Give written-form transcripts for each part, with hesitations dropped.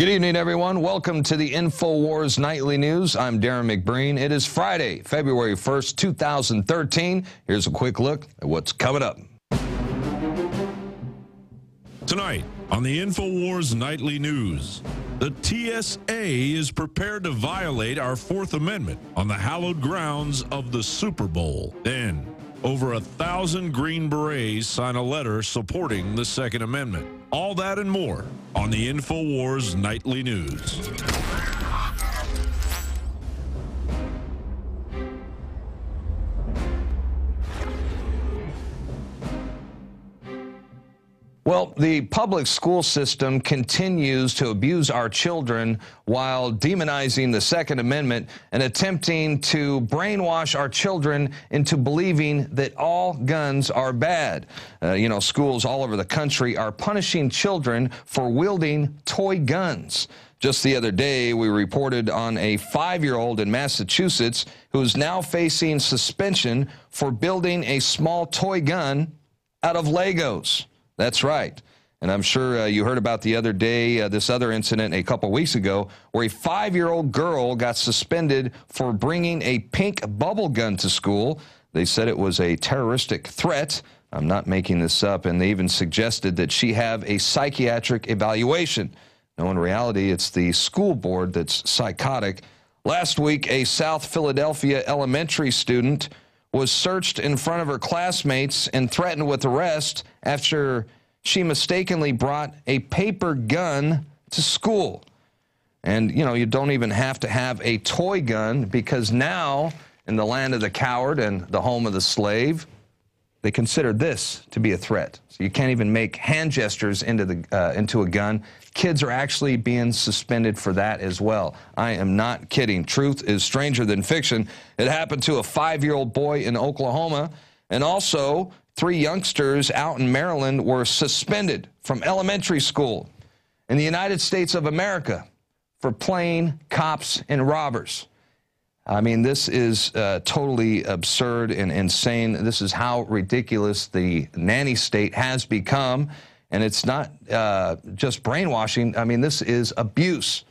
Good evening, everyone. Welcome to the Infowars Nightly News. I'm Darrin McBreen. It is Friday, February 1st, 2013. Here's a quick look at what's coming up. Tonight on the Infowars Nightly News, the TSA is prepared to violate our Fourth Amendment on the hallowed grounds of the Super Bowl. Then, over 1,000 Green Berets sign a letter supporting the Second Amendment. All that and more on the Infowars Nightly News. Well, the public school system continues to abuse our children while demonizing the Second Amendment and attempting to brainwash our children into believing that all guns are bad. Schools all over the country are punishing children for wielding toy guns. Just the other day, we reported on a 5-year-old in Massachusetts who is now facing suspension for building a small toy gun out of Legos. That's right. And I'm sure you heard about the other day, this other incident a couple weeks ago, where a 5-year-old girl got suspended for bringing a pink bubble gun to school. They said it was a terroristic threat. I'm not making this up. And they even suggested that she have a psychiatric evaluation. No, in reality, it's the school board that's psychotic. Last week, a South Philadelphia elementary student was searched in front of her classmates and threatened with arrest after she mistakenly brought a paper gun to school. And, you don't even have to have a toy gun, because now, in the land of the coward and the home of the slave, they consider this to be a threat. So you can't even make hand gestures into a gun. Kids are actually being suspended for that as well. I am not kidding. Truth is stranger than fiction. It happened to a 5-year-old boy in Oklahoma, and also 3 youngsters out in Maryland were suspended from elementary school in the United States of America for playing cops and robbers. I mean, this is totally absurd and insane. This is how ridiculous the nanny state has become. And it's not just brainwashing. I mean, this is abuse.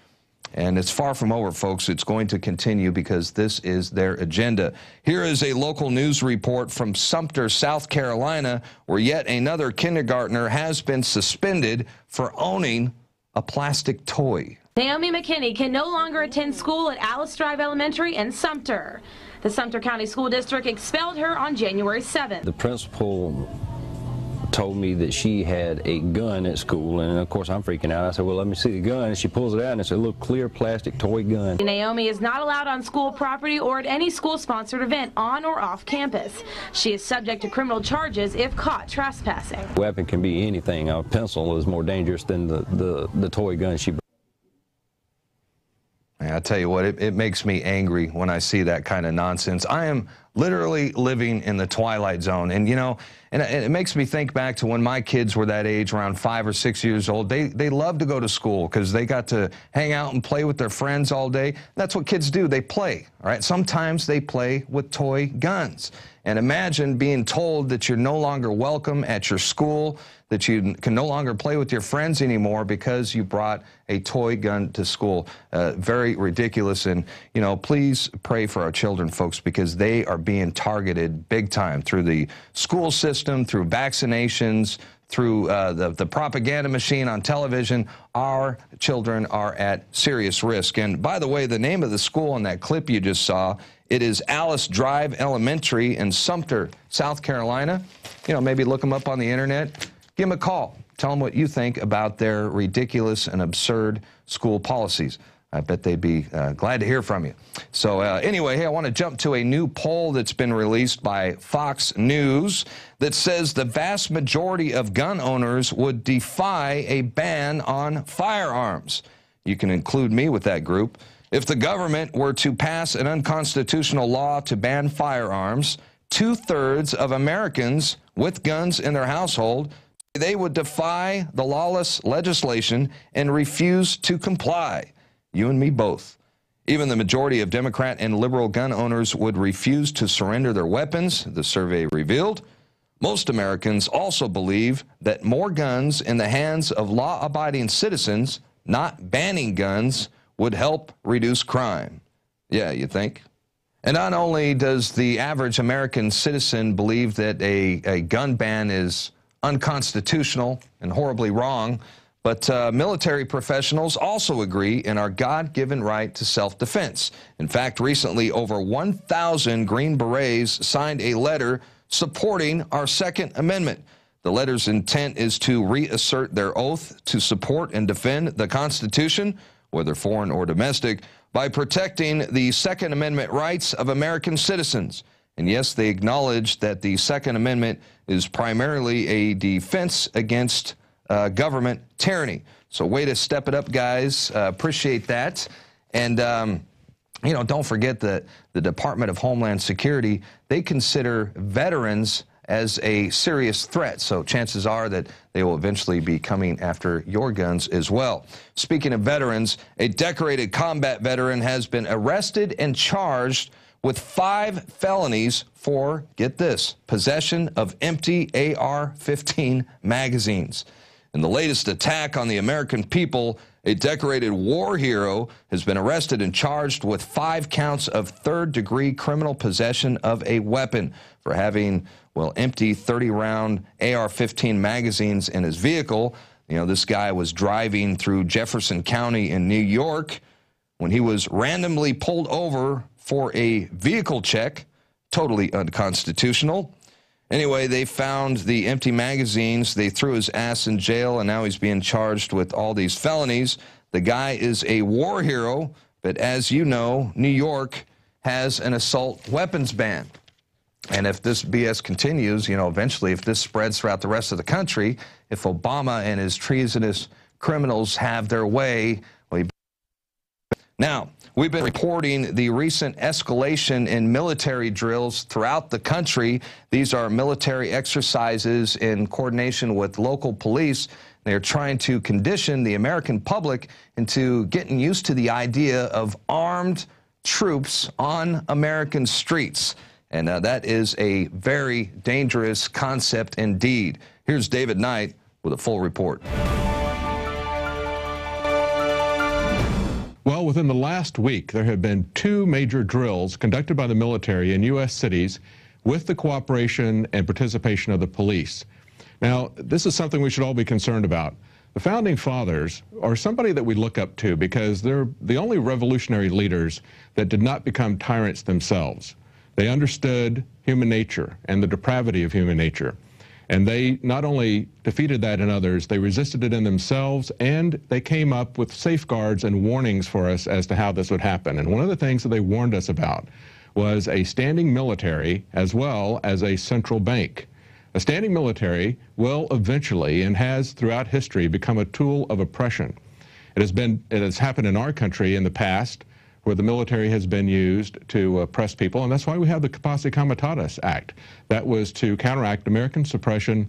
And it's far from over, folks. It's going to continue because this is their agenda. Here is a local news report from Sumter, South Carolina, where yet another kindergartner has been suspended for owning a plastic toy. Naomi McKinney can no longer attend school at Alice Drive Elementary in Sumter. The Sumter County School District expelled her on January 7th. The principal told me that she had a gun at school, and of course I'm freaking out. I said, well, let me see the gun, and she pulls it out, and it's a little clear plastic toy gun. Naomi is not allowed on school property or at any school-sponsored event on or off campus. She is subject to criminal charges if caught trespassing. A weapon can be anything. A pencil is more dangerous than the toy gun she brought. I tell you what, it makes me angry when I see that kind of nonsense. I am literally living in the twilight zone. And, and it makes me think back to when my kids were that age, around 5 or 6 years old. They loved to go to school because they got to hang out and play with their friends all day. That's what kids do. They play, all right? Sometimes they play with toy guns. And imagine being told that you're no longer welcome at your school, that you can no longer play with your friends anymore because you brought a toy gun to school. Very ridiculous. And, please pray for our children, folks, because they are being targeted big time through the school system, through vaccinations, through the propaganda machine on television. Our children are at serious risk. And by the way, the name of the school in that clip you just saw, it is Alice Drive Elementary in Sumter, South Carolina. Maybe look them up on the internet. Give them a call. Tell them what you think about their ridiculous and absurd school policies. I bet they'd be glad to hear from you. So anyway, hey, I want to jump to a new poll that's been released by Fox News that says the vast majority of gun owners would defy a ban on firearms. You can include me with that group. If the government were to pass an unconstitutional law to ban firearms, 2/3 of Americans with guns in their household, they would defy the lawless legislation and refuse to comply. You and me both. Even the majority of Democrat and liberal gun owners would refuse to surrender their weapons, the survey revealed. Most Americans also believe that more guns in the hands of law-abiding citizens not banning guns would help reduce crime. Yeah, you think? And not only does the average American citizen believe that a gun ban is unconstitutional and horribly wrong, but military professionals also agree in our God-given right to self-defense. In fact, recently, over 1,000 Green Berets signed a letter supporting our Second Amendment. The letter's intent is to reassert their oath to support and defend the Constitution, whether foreign or domestic, by protecting the Second Amendment rights of American citizens. And yes, they acknowledge that the Second Amendment is primarily a defense against government tyranny. So way to step it up, guys. Appreciate that. And, you know, don't forget that the Department of Homeland Security, they consider veterans as a serious threat. So chances are that they will eventually be coming after your guns as well. Speaking of veterans, a decorated combat veteran has been arrested and charged with 5 felonies for, get this, possession of empty AR-15 magazines. In the latest attack on the American people, a decorated war hero has been arrested and charged with 5 counts of third-degree criminal possession of a weapon for having, well, empty 30-round AR-15 magazines in his vehicle. You know, this guy was driving through Jefferson County in New York when he was randomly pulled over for a vehicle check, totally unconstitutional. Anyway, they found the empty magazines. They threw his ass in jail, and now he's being charged with all these felonies. The guy is a war hero, but as you know, New York has an assault weapons ban. And if this BS continues, you know, eventually if this spreads throughout the rest of the country, if Obama and his treasonous criminals have their way, well, now, we've been reporting the recent escalation in military drills throughout the country. These are military exercises in coordination with local police. They are trying to condition the American public into getting used to the idea of armed troops on American streets. And that is a very dangerous concept indeed. Here's David Knight with a full report. Well, within the last week, there have been 2 major drills conducted by the military in U.S. cities with the cooperation and participation of the police. Now, this is something we should all be concerned about. The Founding Fathers are somebody that we look up to because they're the only revolutionary leaders that did not become tyrants themselves. They understood human nature and the depravity of human nature. And they not only defeated that in others, they resisted it in themselves, and they came up with safeguards and warnings for us as to how this would happen. And one of the things that they warned us about was a standing military as well as a central bank. A standing military will eventually, and has throughout history, become a tool of oppression. It has happened in our country in the past, where the military has been used to oppress people, and that's why we have the Posse Comitatus Act. That was to counteract American suppression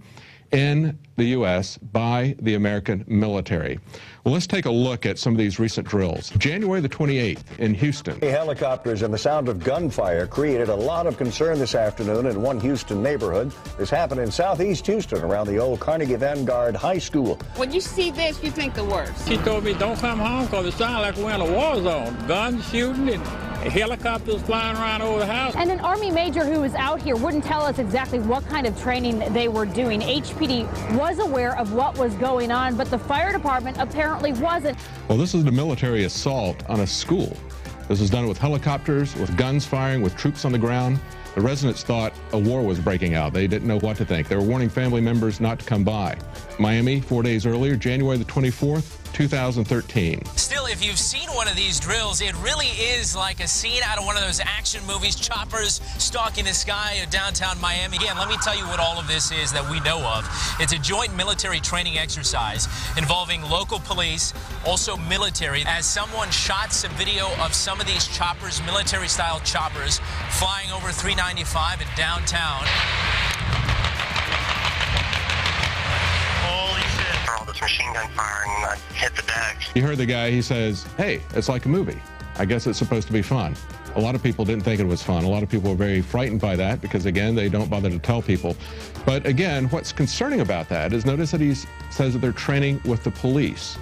in the U.S. by the American military. Well, let's take a look at some of these recent drills. January the 28th in Houston. Helicopters and the sound of gunfire created a lot of concern this afternoon in one Houston neighborhood. This happened in southeast Houston around the old Carnegie Vanguard High School. When you see this, you think the worst. She told me don't come home because it sounded like we're in a war zone. Guns shooting and helicopters flying around over the house. And an Army major who was out here wouldn't tell us exactly what kind of training they were doing. HPD was aware of what was going on, but the fire department apparently wasn't. Well, this is the military assault on a school. This was done with helicopters, with guns firing, with troops on the ground. The residents thought a war was breaking out. They didn't know what to think. They were warning family members not to come by. Miami, 4 days earlier, January the 24th, 2013. Still, if you've seen one of these drills, it really is like a scene out of one of those action movies, choppers stalking the sky of downtown Miami. Again, let me tell you what all of this is that we know of. It's a joint military training exercise involving local police, also military, as someone shot some video of some of these choppers, military-style choppers, flying over 395 in downtown. Machine gun firing, I hit the deck. You heard the guy, he says, hey, it's like a movie. I guess it's supposed to be fun. A lot of people didn't think it was fun. A lot of people were very frightened by that because, again, they don't bother to tell people. But again, what's concerning about that is notice that he says that they're training with the police.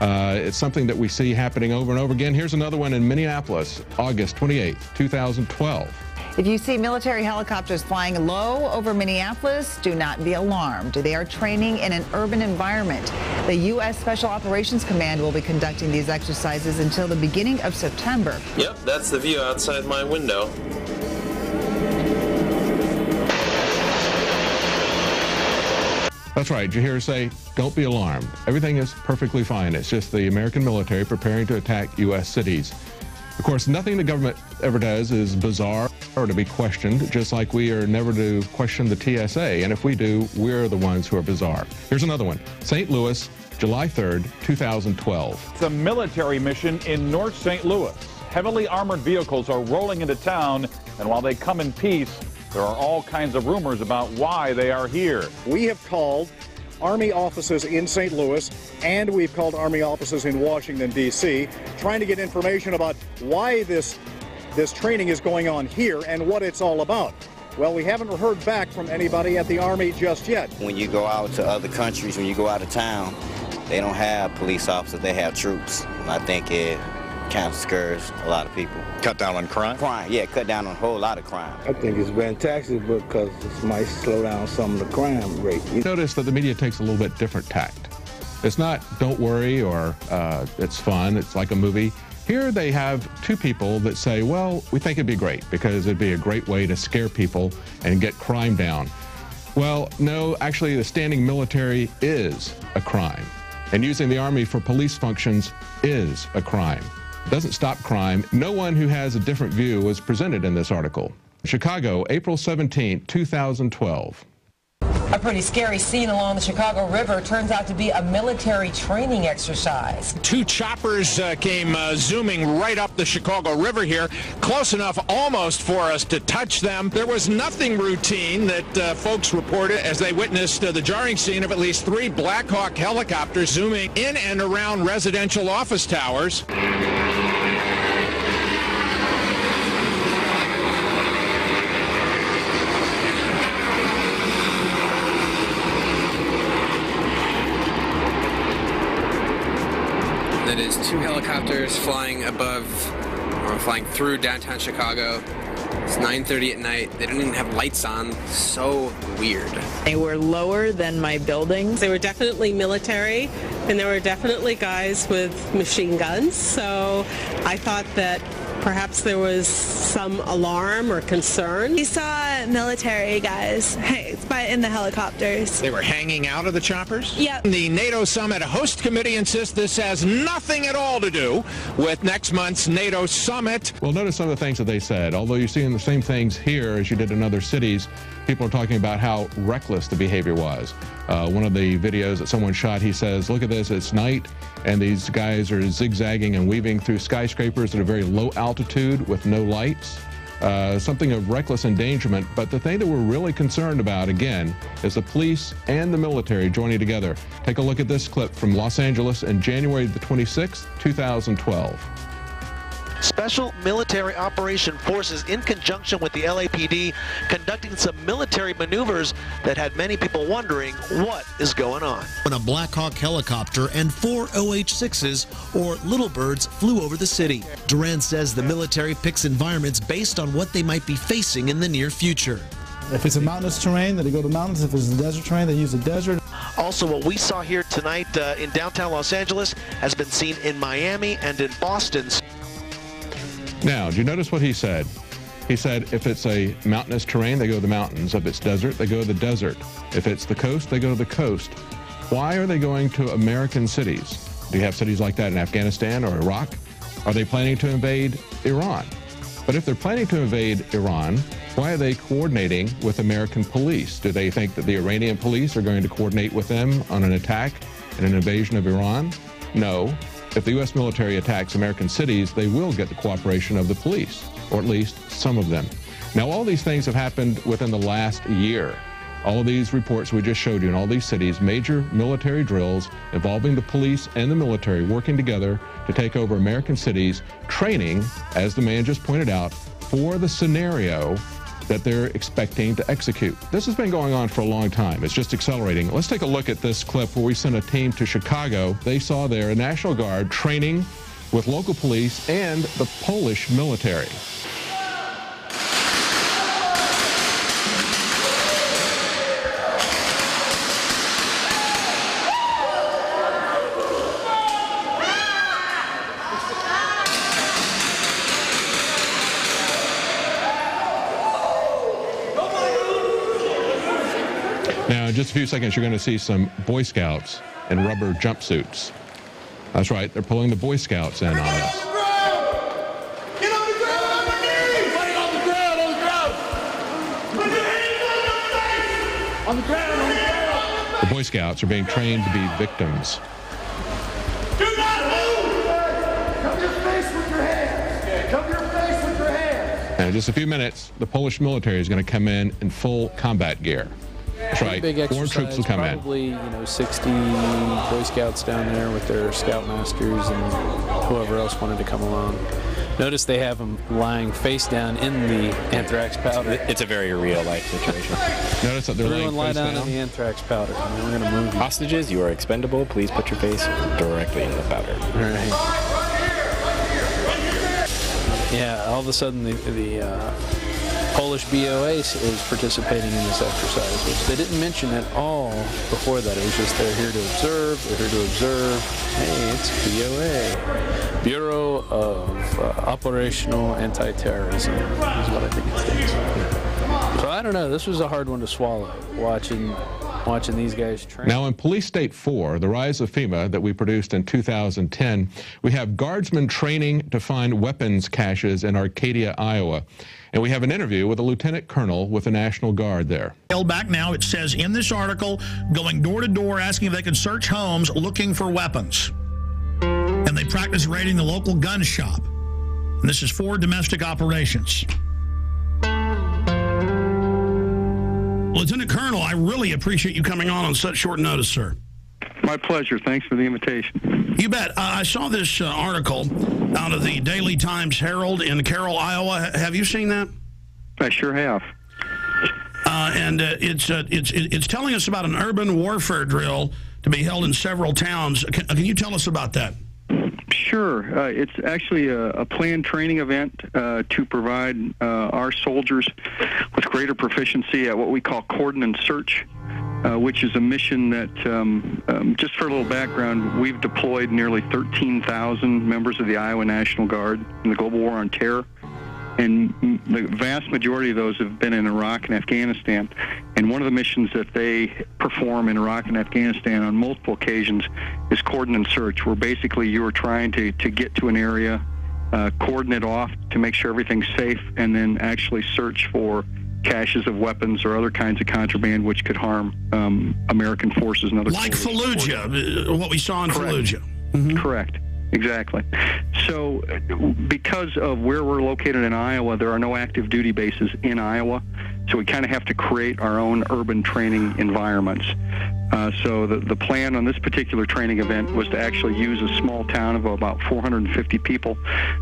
It's something that we see happening over and over again. Here's another one in Minneapolis, August 28, 2012. If you see military helicopters flying low over Minneapolis, do not be alarmed. They are training in an urban environment. The U.S. Special Operations Command will be conducting these exercises until the beginning of September. Yep, that's the view outside my window. That's right. Did you hear her say, don't be alarmed. Everything is perfectly fine. It's just the American military preparing to attack U.S. cities. Of course, nothing the government ever does is bizarre or to be questioned, just like we are never to question the TSA. And if we do, we're the ones who are bizarre. Here's another one. St. Louis, July 3rd, 2012. It's a military mission in North St. Louis. Heavily armored vehicles are rolling into town, and while they come in peace, there are all kinds of rumors about why they are here. We have called Army offices in St. Louis, and we've called Army offices in Washington, D.C., trying to get information about why this training is going on here and what it's all about. Well, we haven't heard back from anybody at the Army just yet. When you go out to other countries, when you go out of town, they don't have police officers, they have troops. And I think it kind of scares a lot of people. Cut down on crime? Crime, yeah, cut down on a whole lot of crime. I think it's fantastic because this might slow down some of the crime rate. Notice that the media takes a little bit different tact. It's not don't worry or it's fun, it's like a movie. Here they have two people that say, well, we think it'd be great because it'd be a great way to scare people and get crime down. Well, no, actually the standing military is a crime. And using the Army for police functions is a crime. It doesn't stop crime. No one who has a different view was presented in this article. Chicago, April 17, 2012. A pretty scary scene along the Chicago River turns out to be a military training exercise. Two choppers came zooming right up the Chicago River here, close enough almost for us to touch them. There was nothing routine that folks reported as they witnessed the jarring scene of at least 3 Black Hawk helicopters zooming in and around residential office towers. That is 2 helicopters flying above, or flying through downtown Chicago. It's 9:30 at night. They don't even have lights on. So weird. They were lower than my buildings. They were definitely military, and there were definitely guys with machine guns. So I thought that perhaps there was some alarm or concern. We saw military guys in the helicopters. They were hanging out of the choppers? Yep. The NATO summit host committee insists this has nothing at all to do with next month's NATO summit. Well, notice some of the things that they said. Although you're seeing the same things here as you did in other cities, people are talking about how reckless the behavior was. One of the videos that someone shot, he says, look at this, it's night, and these guys are zigzagging and weaving through skyscrapers at a very low altitude with no lights. Something of reckless endangerment, but the thing that we're really concerned about, again, is the police and the military joining together. Take a look at this clip from Los Angeles in January the 26th, 2012. Special Military Operation Forces, in conjunction with the LAPD, conducting some military maneuvers that had many people wondering what is going on. When a Black Hawk helicopter and 4 OH-6s, or Little Birds, flew over the city. Duran says the military picks environments based on what they might be facing in the near future. If it's a mountainous terrain, then they go to mountains. If it's a desert terrain, they use the desert. Also, what we saw here tonight in downtown Los Angeles has been seen in Miami and in Boston. Now, do you notice what he said? He said if it's a mountainous terrain, they go to the mountains. If it's desert, they go to the desert. If it's the coast, they go to the coast. Why are they going to American cities? Do you have cities like that in Afghanistan or Iraq? Are they planning to invade Iran? But if they're planning to invade Iran, why are they coordinating with American police? Do they think that the Iranian police are going to coordinate with them on an attack and an invasion of Iran? No. If the U.S. military attacks American cities, they will get the cooperation of the police, or at least some of them. Now, all these things have happened within the last year. All of these reports we just showed you in all these cities, major military drills involving the police and the military working together to take over American cities, training, as the man just pointed out, for the scenario that they're expecting to execute. This has been going on for a long time. It's just accelerating. Let's take a look at this clip where we sent a team to Chicago. They saw there a National Guard training with local police and the Polish military. Now, in just a few seconds, you're going to see some Boy Scouts in rubber jumpsuits. That's right, they're pulling the Boy Scouts in on this. Get on the ground on your knees! Everybody on the ground, on the ground! Put your hands on your face! On the ground, on the ground! The Boy Scouts are being trained to be victims. Do not move! Cover your face with your hands! Cover your face with your hands! And in just a few minutes, the Polish military is going to come in full combat gear. That's right. Big More troops will come in. Probably, 60 Boy Scouts down there with their scoutmasters and whoever else wanted to come along. Notice they have them lying face down in the anthrax powder. It's a very real-life situation. Notice that they're Everyone lie laying face down in the anthrax powder. We're going to move you. Hostages, you are expendable. Please put your face directly in the powder. All right. Yeah, all of a sudden the Polish BOA is participating in this exercise, which they didn't mention at all before that. It was just they're here to observe, they're here to observe. Hey, it's BOA. Bureau of Operational Anti-Terrorism is what I think it stands for. So I don't know, this was a hard one to swallow, watching these guys train. Now in Police State 4, the rise of FEMA that we produced in 2010, we have guardsmen training to find weapons caches in Arcadia, Iowa. And we have an interview with a lieutenant colonel with the National Guard there. Held back now, it says in this article, going door to door asking if they can search homes looking for weapons. And they practice raiding the local gun shop. And this is for domestic operations. Lieutenant Colonel, I really appreciate you coming on such short notice, sir. My pleasure. Thanks for the invitation. You bet. I saw this article out of the Daily Times Herald in Carroll, Iowa. Have you seen that? I sure have. And it's telling us about an urban warfare drill to be held in several towns. Can you tell us about that? Sure. It's actually a planned training event to provide our soldiers with greater proficiency at what we call cordon and search, which is a mission that, just for a little background, we've deployed nearly 13,000 members of the Iowa National Guard in the global war on terror. And the vast majority of those have been in Iraq and Afghanistan. And one of the missions that they perform in Iraq and Afghanistan on multiple occasions is cordon and search, where basically you are trying to get to an area, cordon it off to make sure everything's safe, and then actually search for caches of weapons or other kinds of contraband which could harm American forces and other. Like Fallujah, what we saw in Fallujah. Mm-hmm. Correct. Exactly. So because of where we're located in Iowa, there are no active duty bases in Iowa. So we kind of have to create our own urban training environments. So the plan on this particular training event was to actually use a small town of about 450 people.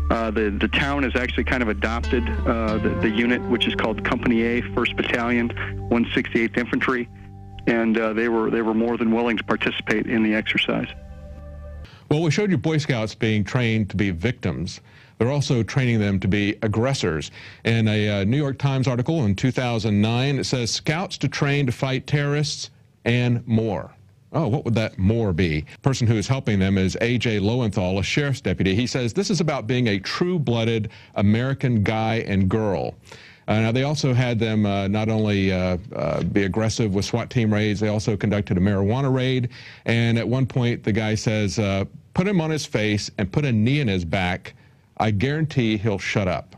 The town has actually kind of adopted the unit, which is called Company A, 1st Battalion, 168th Infantry, and they were more than willing to participate in the exercise. Well, we showed you Boy Scouts being trained to be victims. They're also training them to be aggressors. In a New York Times article in 2009, it says, Scouts to train to fight terrorists and more. Oh, what would that more be? The person who is helping them is A.J. Lowenthal, a sheriff's deputy. He says this is about being a true-blooded American guy and girl. Now, they also had them not only be aggressive with SWAT team raids, they also conducted a marijuana raid. And at one point, the guy says, put him on his face and put a knee in his back. I guarantee he'll shut up.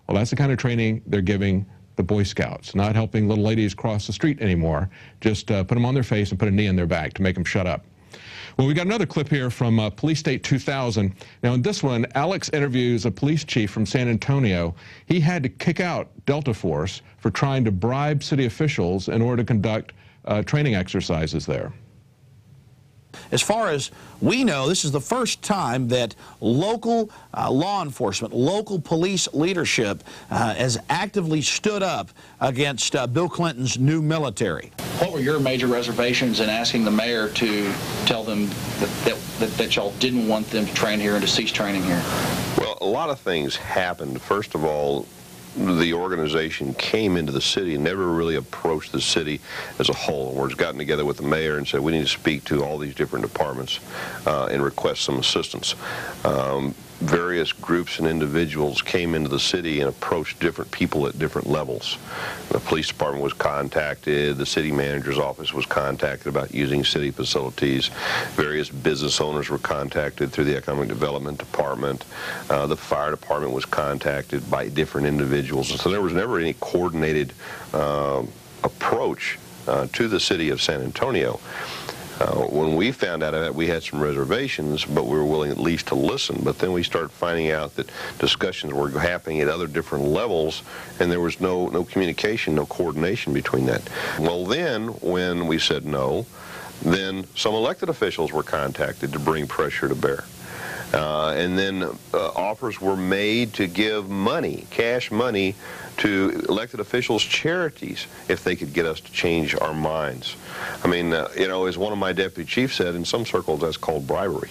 Well, that's the kind of training they're giving the Boy Scouts, not helping little ladies cross the street anymore. Just put them on their face and put a knee in their back to make them shut up. Well, we got another clip here from Police State 2000. Now, in this one, Alex interviews a police chief from San Antonio. He had to kick out Delta Force for trying to bribe city officials in order to conduct training exercises there. As far as we know, this is the first time that local law enforcement, local police leadership has actively stood up against Bill Clinton's new military. What were your major reservations in asking the mayor to tell them that y'all didn't want them to train here and to cease training here? Well, a lot of things happened. First of all, the organization came into the city and never really approached the city as a whole. We've gotten together with the mayor and said we need to speak to all these different departments and request some assistance. Various groups and individuals came into the city and approached different people at different levels. The police department was contacted, the city manager's office was contacted about using city facilities, various business owners were contacted through the economic development department, the fire department was contacted by different individuals, and so there was never any coordinated approach to the city of San Antonio. When we found out of that, we had some reservations, but we were willing at least to listen. But then we started finding out that discussions were happening at other different levels, and there was no communication, no coordination between that. Well, then, when we said no, then some elected officials were contacted to bring pressure to bear. And then offers were made to give money, cash money, to elected officials' charities if they could get us to change our minds. I mean, you know, as one of my deputy chiefs said, in some circles that's called bribery.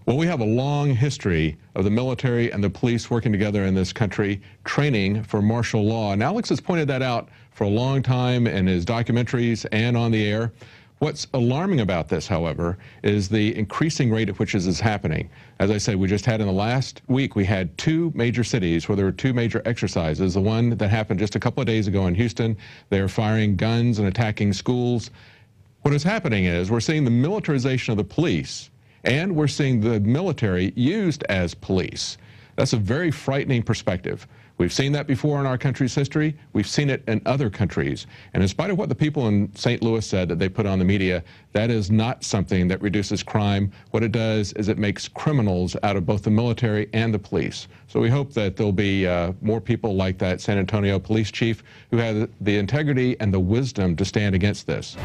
Well, we have a long history of the military and the police working together in this country, training for martial law. And Alex has pointed that out for a long time in his documentaries and on the air. What's alarming about this, however, is the increasing rate at which this is happening. As I said, we just had in the last week, we had 2 major cities where there were 2 major exercises. The one that happened just a couple of days ago in Houston, they're firing guns and attacking schools. What is happening is we're seeing the militarization of the police, and we're seeing the military used as police. That's a very frightening perspective. We've seen that before in our country's history. We've seen it in other countries. And in spite of what the people in St. Louis said that they put on the media, that is not something that reduces crime. What it does is it makes criminals out of both the military and the police. So we hope that there'll be more people like that San Antonio police chief who have the integrity and the wisdom to stand against this.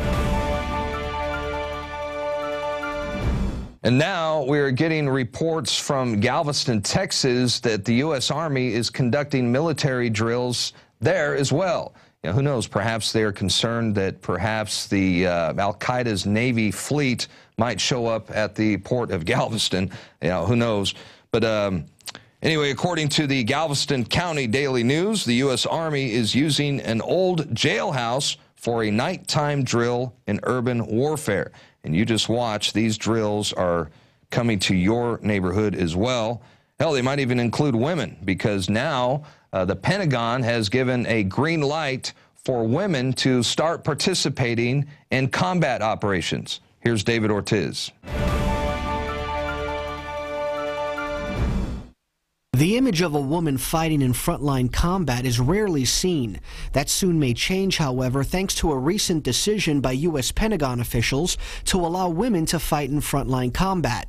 And now we're getting reports from Galveston, Texas, that the U.S. Army is conducting military drills there as well. You know, who knows, perhaps they're concerned that perhaps the Al-Qaeda's Navy fleet might show up at the port of Galveston. You know, who knows. But anyway, according to the Galveston County Daily News, the U.S. Army is using an old jailhouse for a nighttime drill in urban warfare. And you just watch, these drills are coming to your neighborhood as well. Hell, they might even include women, because now the Pentagon has given a green light for women to start participating in combat operations. Here's David Ortiz. The image of a woman fighting in frontline combat is rarely seen. That soon may change, however, thanks to a recent decision by U.S. Pentagon officials to allow women to fight in frontline combat.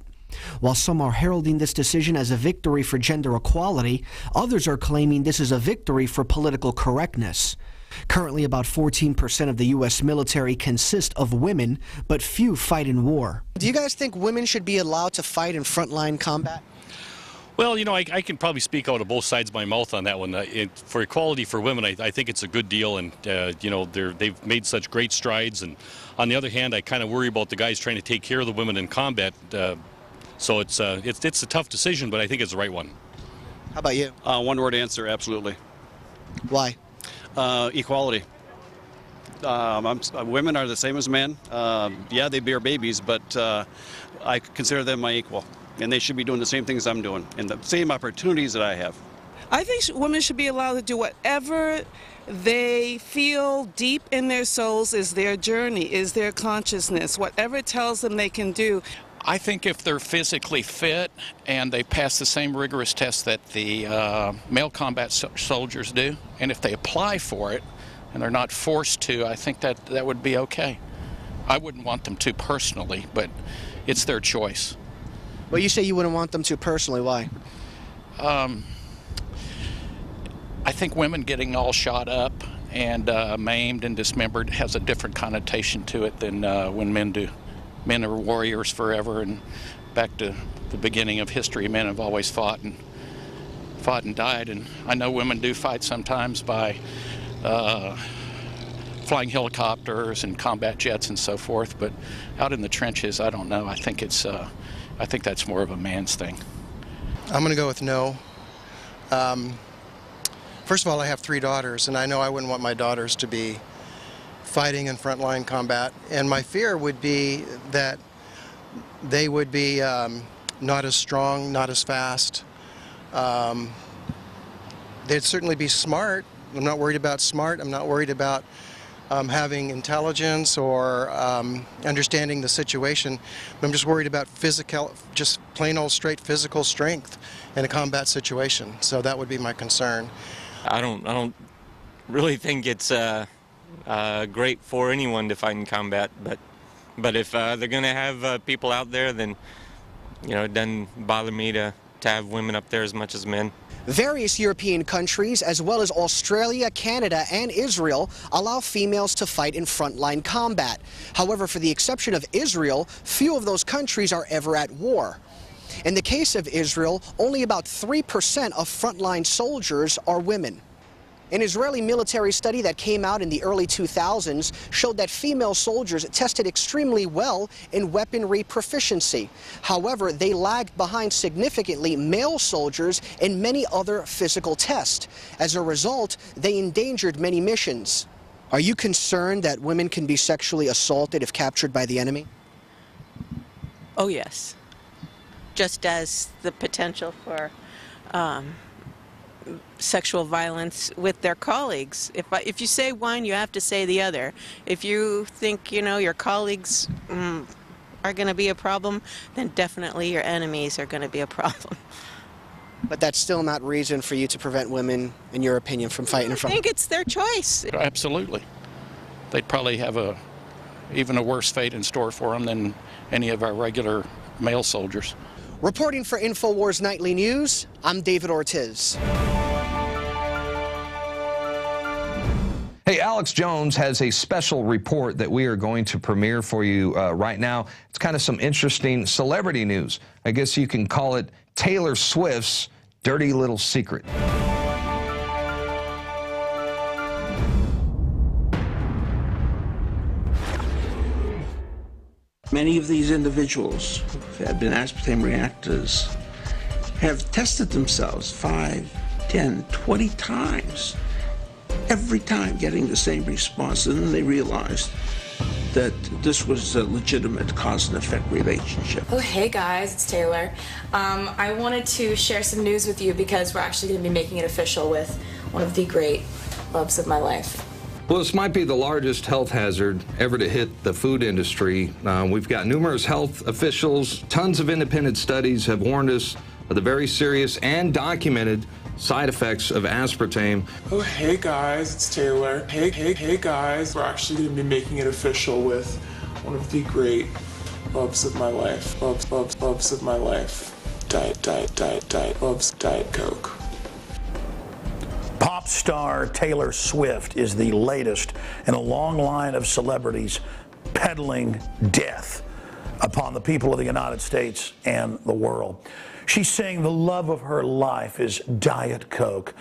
While some are heralding this decision as a victory for gender equality, others are claiming this is a victory for political correctness. Currently, about 14% of the U.S. military consist of women, but few fight in war. Do you guys think women should be allowed to fight in frontline combat? Well, you know, I can probably speak out of both sides of my mouth on that one. For equality for women, I think it's a good deal, and you know, they've made such great strides. And on the other hand, I kind of worry about the guys trying to take care of the women in combat. So it's a tough decision, but I think it's the right one. How about you? One-word answer: absolutely. Why? Equality. Women are the same as men. Yeah, they bear babies, but I consider them my equal. And they should be doing the same things I'm doing and the same opportunities that I have. I think women should be allowed to do whatever they feel deep in their souls is their journey, is their consciousness, whatever it tells them they can do. I think if they're physically fit and they pass the same rigorous tests that the male combat soldiers do, and if they apply for it and they're not forced to, I think that would be okay. I wouldn't want them to personally, but it's their choice. Well, you say you wouldn't want them to personally. Why? I think women getting all shot up and maimed and dismembered has a different connotation to it than when men do. men are warriors forever, and back to the beginning of history, men have always fought and died. And I know women do fight sometimes by flying helicopters and combat jets and so forth, but out in the trenches, I don't know. I think that's more of a man's thing. I'm going to go with no. First of all, I have 3 daughters, and I know I wouldn't want my daughters to be fighting in frontline combat, and my fear would be that they would be not as strong, not as fast. They'd certainly be smart. I'm not worried about smart. I'm not worried about having intelligence or understanding the situation. I'm just worried about physical, just plain old straight physical strength in a combat situation. So that would be my concern. I don't really think it's great for anyone to fight in combat, but if they're going to have people out there, then it doesn't bother me to have women up there as much as men. Various European countries, as well as Australia, Canada, and Israel, allow females to fight in frontline combat. However, for the exception of Israel, few of those countries are ever at war. In the case of Israel, only about 3% of frontline soldiers are women. An Israeli military study that came out in the early 2000s showed that female soldiers tested extremely well in weaponry proficiency. However, they lagged behind significantly male soldiers in many other physical tests. As a result, they endangered many missions. Are you concerned that women can be sexually assaulted if captured by the enemy? Oh, yes. Just as the potential for sexual violence with their colleagues. If you say one, you have to say the other. If you think, your colleagues are going to be a problem, then definitely your enemies are going to be a problem. But that's still not reason for you to prevent women, in your opinion, from fighting in front. I think it's their choice. Absolutely. They'd probably have even a worse fate in store for them than any of our regular male soldiers. Reporting for Infowars Nightly News, I'm David Ortiz. Hey, Alex Jones has a special report that we are going to premiere for you right now. It's kind of some interesting celebrity news. I guess you can call it Taylor Swift's dirty little secret. Many of these individuals who have been aspartame reactors have tested themselves 5, 10, 20 times, every time getting the same response, and then they realized that this was a legitimate cause and effect relationship. Oh, hey guys, it's Taylor. I wanted to share some news with you because we're actually going to be making it official with one of the great loves of my life. Well, this might be the largest health hazard ever to hit the food industry. We've got numerous health officials, tons of independent studies have warned us of the very serious and documented side effects of aspartame. Oh, hey guys, it's Taylor. Hey guys, we're actually going to be making it official with one of the great loves of my life. Loves of my life. Diet Coke. Pop star Taylor Swift is the latest in a long line of celebrities peddling death upon the people of the United States and the world. She's saying the love of her life is Diet Coke.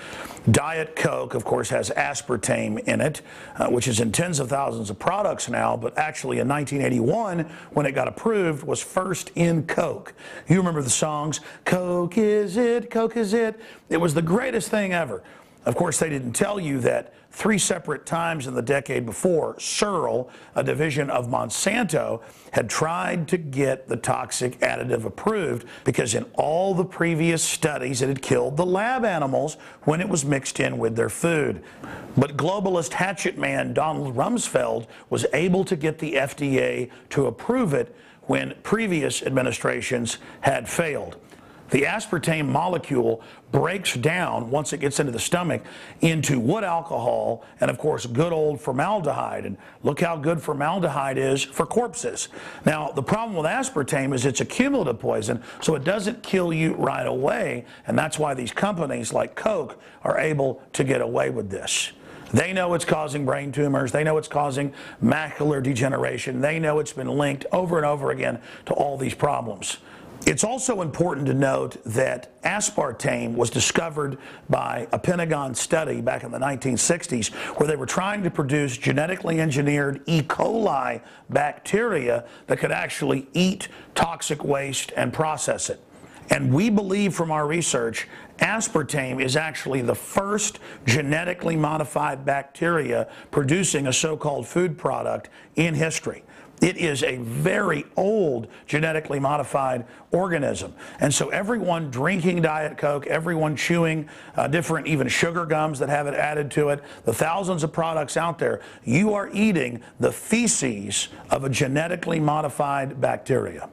Diet Coke, of course, has aspartame in it, which is in tens of thousands of products now, but actually in 1981, when it got approved, was first in Coke. You remember the songs, Coke is it, Coke is it. It was the greatest thing ever. Of course, they didn't tell you that 3 separate times in the decade before, Searle, a division of Monsanto, had tried to get the toxic additive approved because in all the previous studies it had killed the lab animals when it was mixed in with their food. But globalist hatchet man Donald Rumsfeld was able to get the FDA to approve it when previous administrations had failed. The aspartame molecule breaks down, once it gets into the stomach, into wood alcohol and, of course, good old formaldehyde. And look how good formaldehyde is for corpses. Now, the problem with aspartame is it's a cumulative poison, so it doesn't kill you right away. And that's why these companies like Coke are able to get away with this. They know it's causing brain tumors. They know it's causing macular degeneration. They know it's been linked over and over again to all these problems. It's also important to note that aspartame was discovered by a Pentagon study back in the 1960s where they were trying to produce genetically engineered E. coli bacteria that could actually eat toxic waste and process it. And we believe from our research, aspartame is actually the first genetically modified bacteria producing a so-called food product in history. It is a very old genetically modified organism. And so everyone drinking Diet Coke, everyone chewing different even sugar gums that have it added to it, the thousands of products out there, you are eating the feces of a genetically modified bacteria.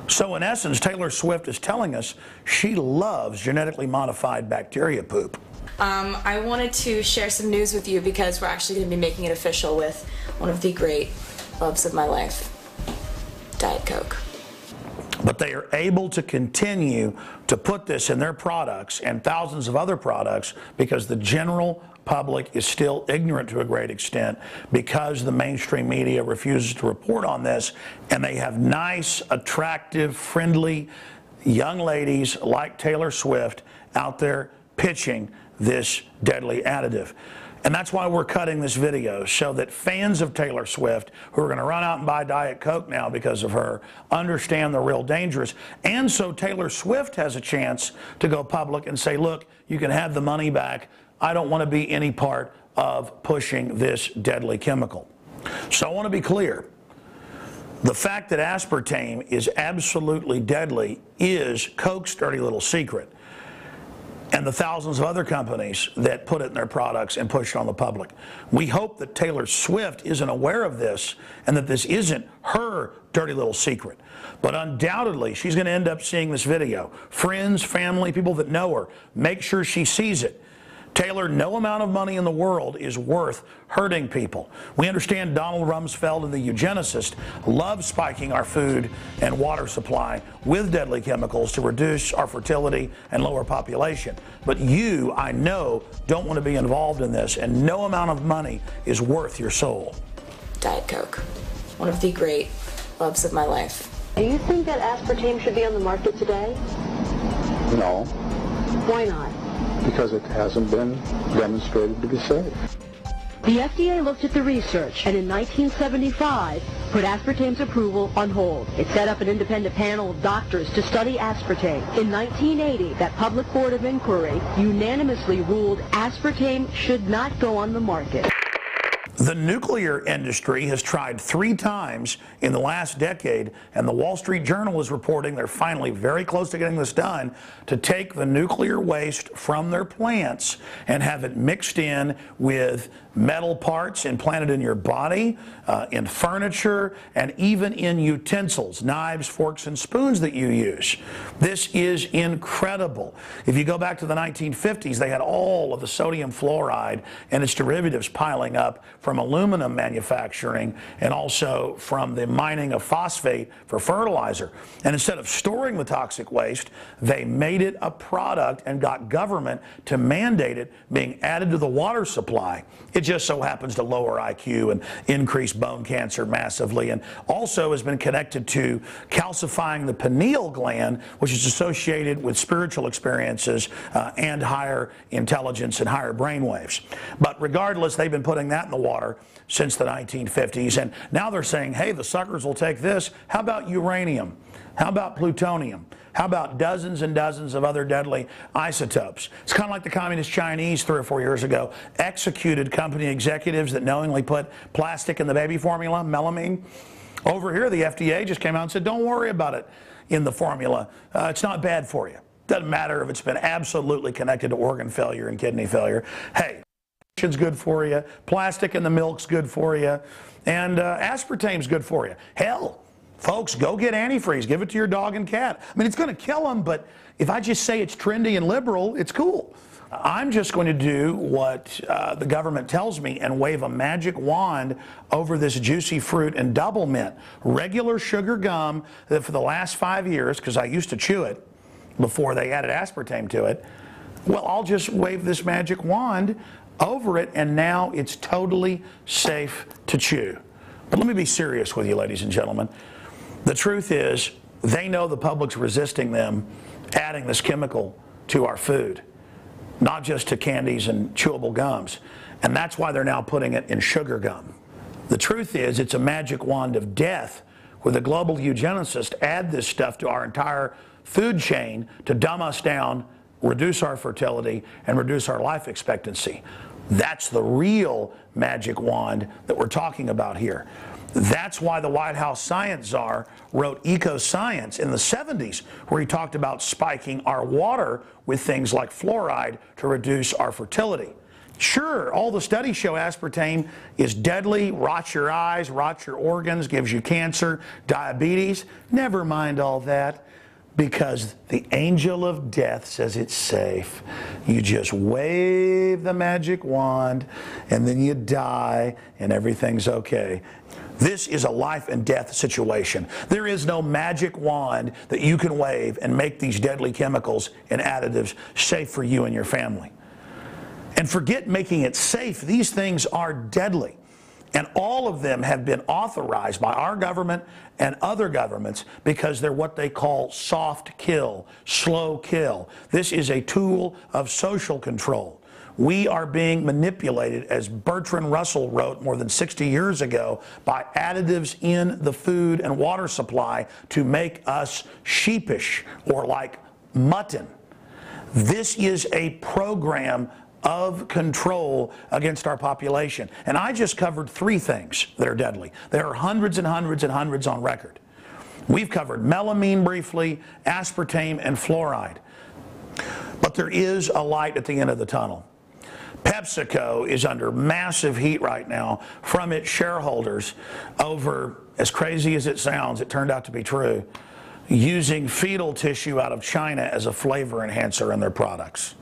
So in essence, Taylor Swift is telling us she loves genetically modified bacteria poop. I wanted to share some news with you because we're actually going to be making it official with one of the great loves of my life, Diet Coke. But they are able to continue to put this in their products and thousands of other products because the general public is still ignorant to a great extent because the mainstream media refuses to report on this, and they have nice, attractive, friendly young ladies like Taylor Swift out there pitching this deadly additive. And that's why we're cutting this video, so that fans of Taylor Swift who are going to run out and buy Diet Coke now because of her understand the real dangers. And so Taylor Swift has a chance to go public and say, look, you can have the money back. I don't want to be any part of pushing this deadly chemical. So I want to be clear. The fact that aspartame is absolutely deadly is Coke's dirty little secret, and the thousands of other companies that put it in their products and push it on the public. We hope that Taylor Swift isn't aware of this and that this isn't her dirty little secret. But undoubtedly, she's going to end up seeing this video. Friends, family, people that know her, make sure she sees it. Taylor, no amount of money in the world is worth hurting people. We understand Donald Rumsfeld and the eugenicists love spiking our food and water supply with deadly chemicals to reduce our fertility and lower population. But you, I know, don't want to be involved in this, and no amount of money is worth your soul. Diet Coke, one of the great loves of my life. Do you think that aspartame should be on the market today? No. Why not? Because it hasn't been demonstrated to be safe. The FDA looked at the research and in 1975 put aspartame's approval on hold. It set up an independent panel of doctors to study aspartame. In 1980, that public board of inquiry unanimously ruled aspartame should not go on the market. The nuclear industry has tried 3 times in the last decade, and the Wall Street Journal is reporting they're finally very close to getting this done, to take the nuclear waste from their plants and have it mixed in with metal parts implanted in your body, in furniture, and even in utensils, knives, forks, and spoons that you use. This is incredible. If you go back to the 1950s, they had all of the sodium fluoride and its derivatives piling up from aluminum manufacturing and also from the mining of phosphate for fertilizer. And instead of storing the toxic waste, they made it a product and got government to mandate it being added to the water supply. It just so happens to lower IQ and increase bone cancer massively, and also has been connected to calcifying the pineal gland, which is associated with spiritual experiences and higher intelligence and higher brain waves. But regardless, they've been putting that in the water since the 1950s, and now they're saying, hey, the suckers will take this. How about uranium? How about plutonium? How about dozens and dozens of other deadly isotopes? It's kind of like the communist Chinese 3 or 4 years ago executed company executives that knowingly put plastic in the baby formula, melamine. Over here, the FDA just came out and said, don't worry about it in the formula. It's not bad for you. Doesn't matter if it's been absolutely connected to organ failure and kidney failure. Hey, it's good for you. Plastic in the milk's good for you. And aspartame's good for you. Hell, folks, go get antifreeze. Give it to your dog and cat. I mean, it's going to kill them, but if I just say it's trendy and liberal, it's cool. I'm just going to do what the government tells me and wave a magic wand over this juicy fruit and double mint. Regular sugar gum that for the last 5 years, because I used to chew it before they added aspartame to it, Well, I'll just wave this magic wand over it, and now it's totally safe to chew. But let me be serious with you, ladies and gentlemen. The truth is, they know the public's resisting them adding this chemical to our food, not just to candies and chewable gums. And that's why they're now putting it in sugar gum. The truth is, it's a magic wand of death where the global eugenicists add this stuff to our entire food chain to dumb us down, reduce our fertility, and reduce our life expectancy. That's the real magic wand that we're talking about here. That's why the White House science czar wrote Eco-Science in the 70s, where he talked about spiking our water with things like fluoride to reduce our fertility. Sure, all the studies show aspartame is deadly, rots your eyes, rots your organs, gives you cancer, diabetes. Never mind all that, because the angel of death says it's safe. You just wave the magic wand, and then you die, and everything's okay. This is a life and death situation. There is no magic wand that you can wave and make these deadly chemicals and additives safe for you and your family. And forget making it safe. These things are deadly. And all of them have been authorized by our government and other governments because they're what they call soft kill, slow kill. This is a tool of social control. We are being manipulated, as Bertrand Russell wrote more than 60 years ago, by additives in the food and water supply to make us sheepish or like mutton. This is a program of control against our population. And I just covered 3 things that are deadly. There are hundreds and hundreds and hundreds on record. We've covered melamine briefly, aspartame, and fluoride. But there is a light at the end of the tunnel. PepsiCo is under massive heat right now from its shareholders over, as crazy as it sounds, it turned out to be true, using fetal tissue out of China as a flavor enhancer in their products.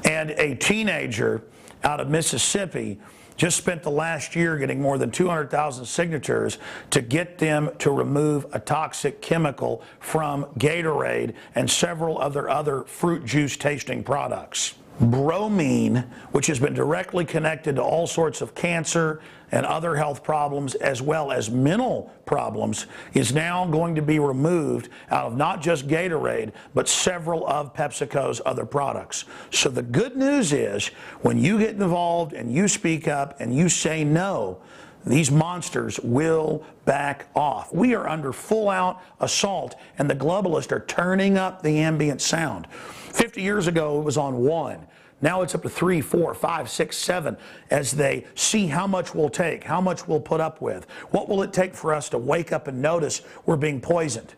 And a teenager out of Mississippi just spent the last year getting more than 200,000 signatures to get them to remove a toxic chemical from Gatorade and several other fruit juice tasting products. Bromine, which has been directly connected to all sorts of cancer and other health problems as well as mental problems, is now going to be removed out of not just Gatorade, but several of PepsiCo's other products. So the good news is, when you get involved and you speak up and you say no, these monsters will back off. We are under full-out assault, and the globalists are turning up the ambient sound. 50 years ago, it was on 1. Now it's up to 3, 4, 5, 6, 7, as they see how much we'll take, how much we'll put up with. What will it take for us to wake up and notice we're being poisoned?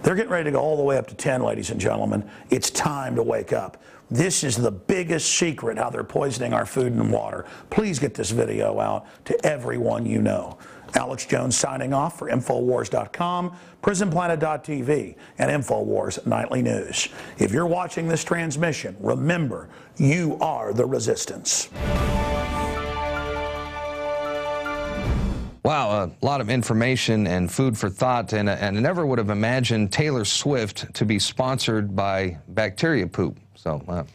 They're getting ready to go all the way up to 10, ladies and gentlemen. It's time to wake up. This is the biggest secret, how they're poisoning our food and water. Please get this video out to everyone you know. Alex Jones signing off for Infowars.com, PrisonPlanet.tv, and Infowars Nightly News. If you're watching this transmission, remember, you are the resistance. Wow, a lot of information and food for thought, and I never would have imagined Taylor Swift to be sponsored by bacteria poop. So,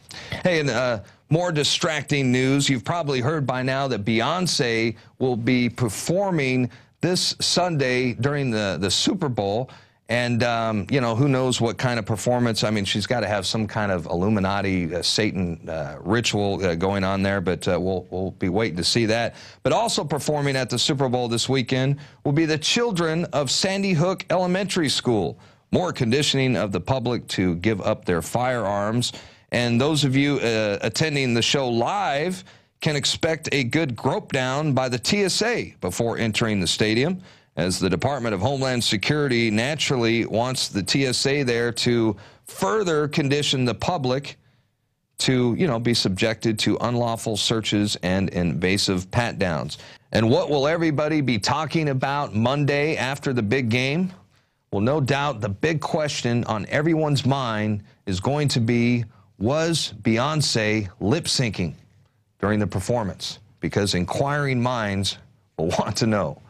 hey, and more distracting news. You've probably heard by now that Beyonce will be performing this Sunday during the Super Bowl. And, you know, who knows what kind of performance. I mean, she's got to have some kind of Illuminati, Satan ritual going on there, but we'll be waiting to see that. But also performing at the Super Bowl this weekend will be the children of Sandy Hook Elementary School. More conditioning of the public to give up their firearms. And those of you attending the show live can expect a good grope down by the TSA before entering the stadium, as the Department of Homeland Security naturally wants the TSA there to further condition the public to, you know, be subjected to unlawful searches and invasive pat-downs. And what will everybody be talking about Monday after the big game? Well, no doubt the big question on everyone's mind is going to be, was Beyonce lip-syncing during the performance? Because inquiring minds will want to know.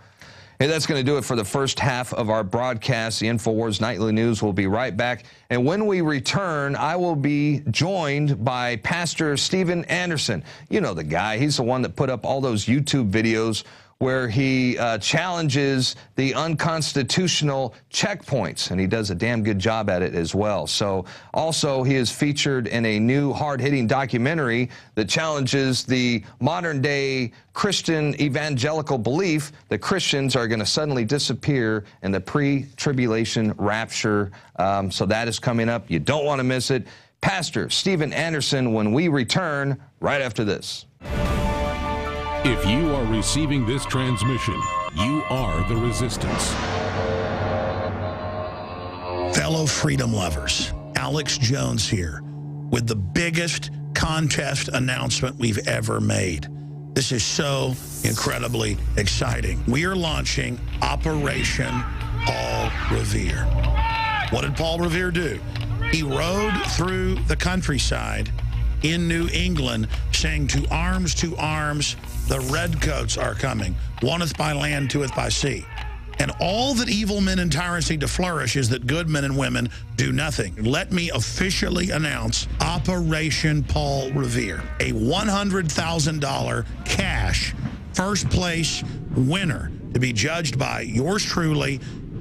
Hey, that's going to do it for the first half of our broadcast. The Infowars Nightly News will be right back. And when we return, I will be joined by Pastor Steven Anderson. You know the guy. He's the one that put up all those YouTube videos where he challenges the unconstitutional checkpoints, and he does a damn good job at it as well. So also he is featured in a new hard-hitting documentary that challenges the modern-day Christian evangelical belief that Christians are going to suddenly disappear in the pre-tribulation rapture. So that is coming up. You don't want to miss it. Pastor Steven Anderson when we return right after this. If you are receiving this transmission, you are the resistance. Fellow freedom lovers, Alex Jones here with the biggest contest announcement we've ever made. This is so incredibly exciting. We are launching Operation Paul Revere. What did Paul Revere do? He rode through the countryside in New England saying, to arms, the redcoats are coming. Oneth by land, twoeth by sea. And all that evil men and tyrants need to flourish is that good men and women do nothing. Let me officially announce Operation Paul Revere, a $100,000 cash first place winner to be judged by yours truly,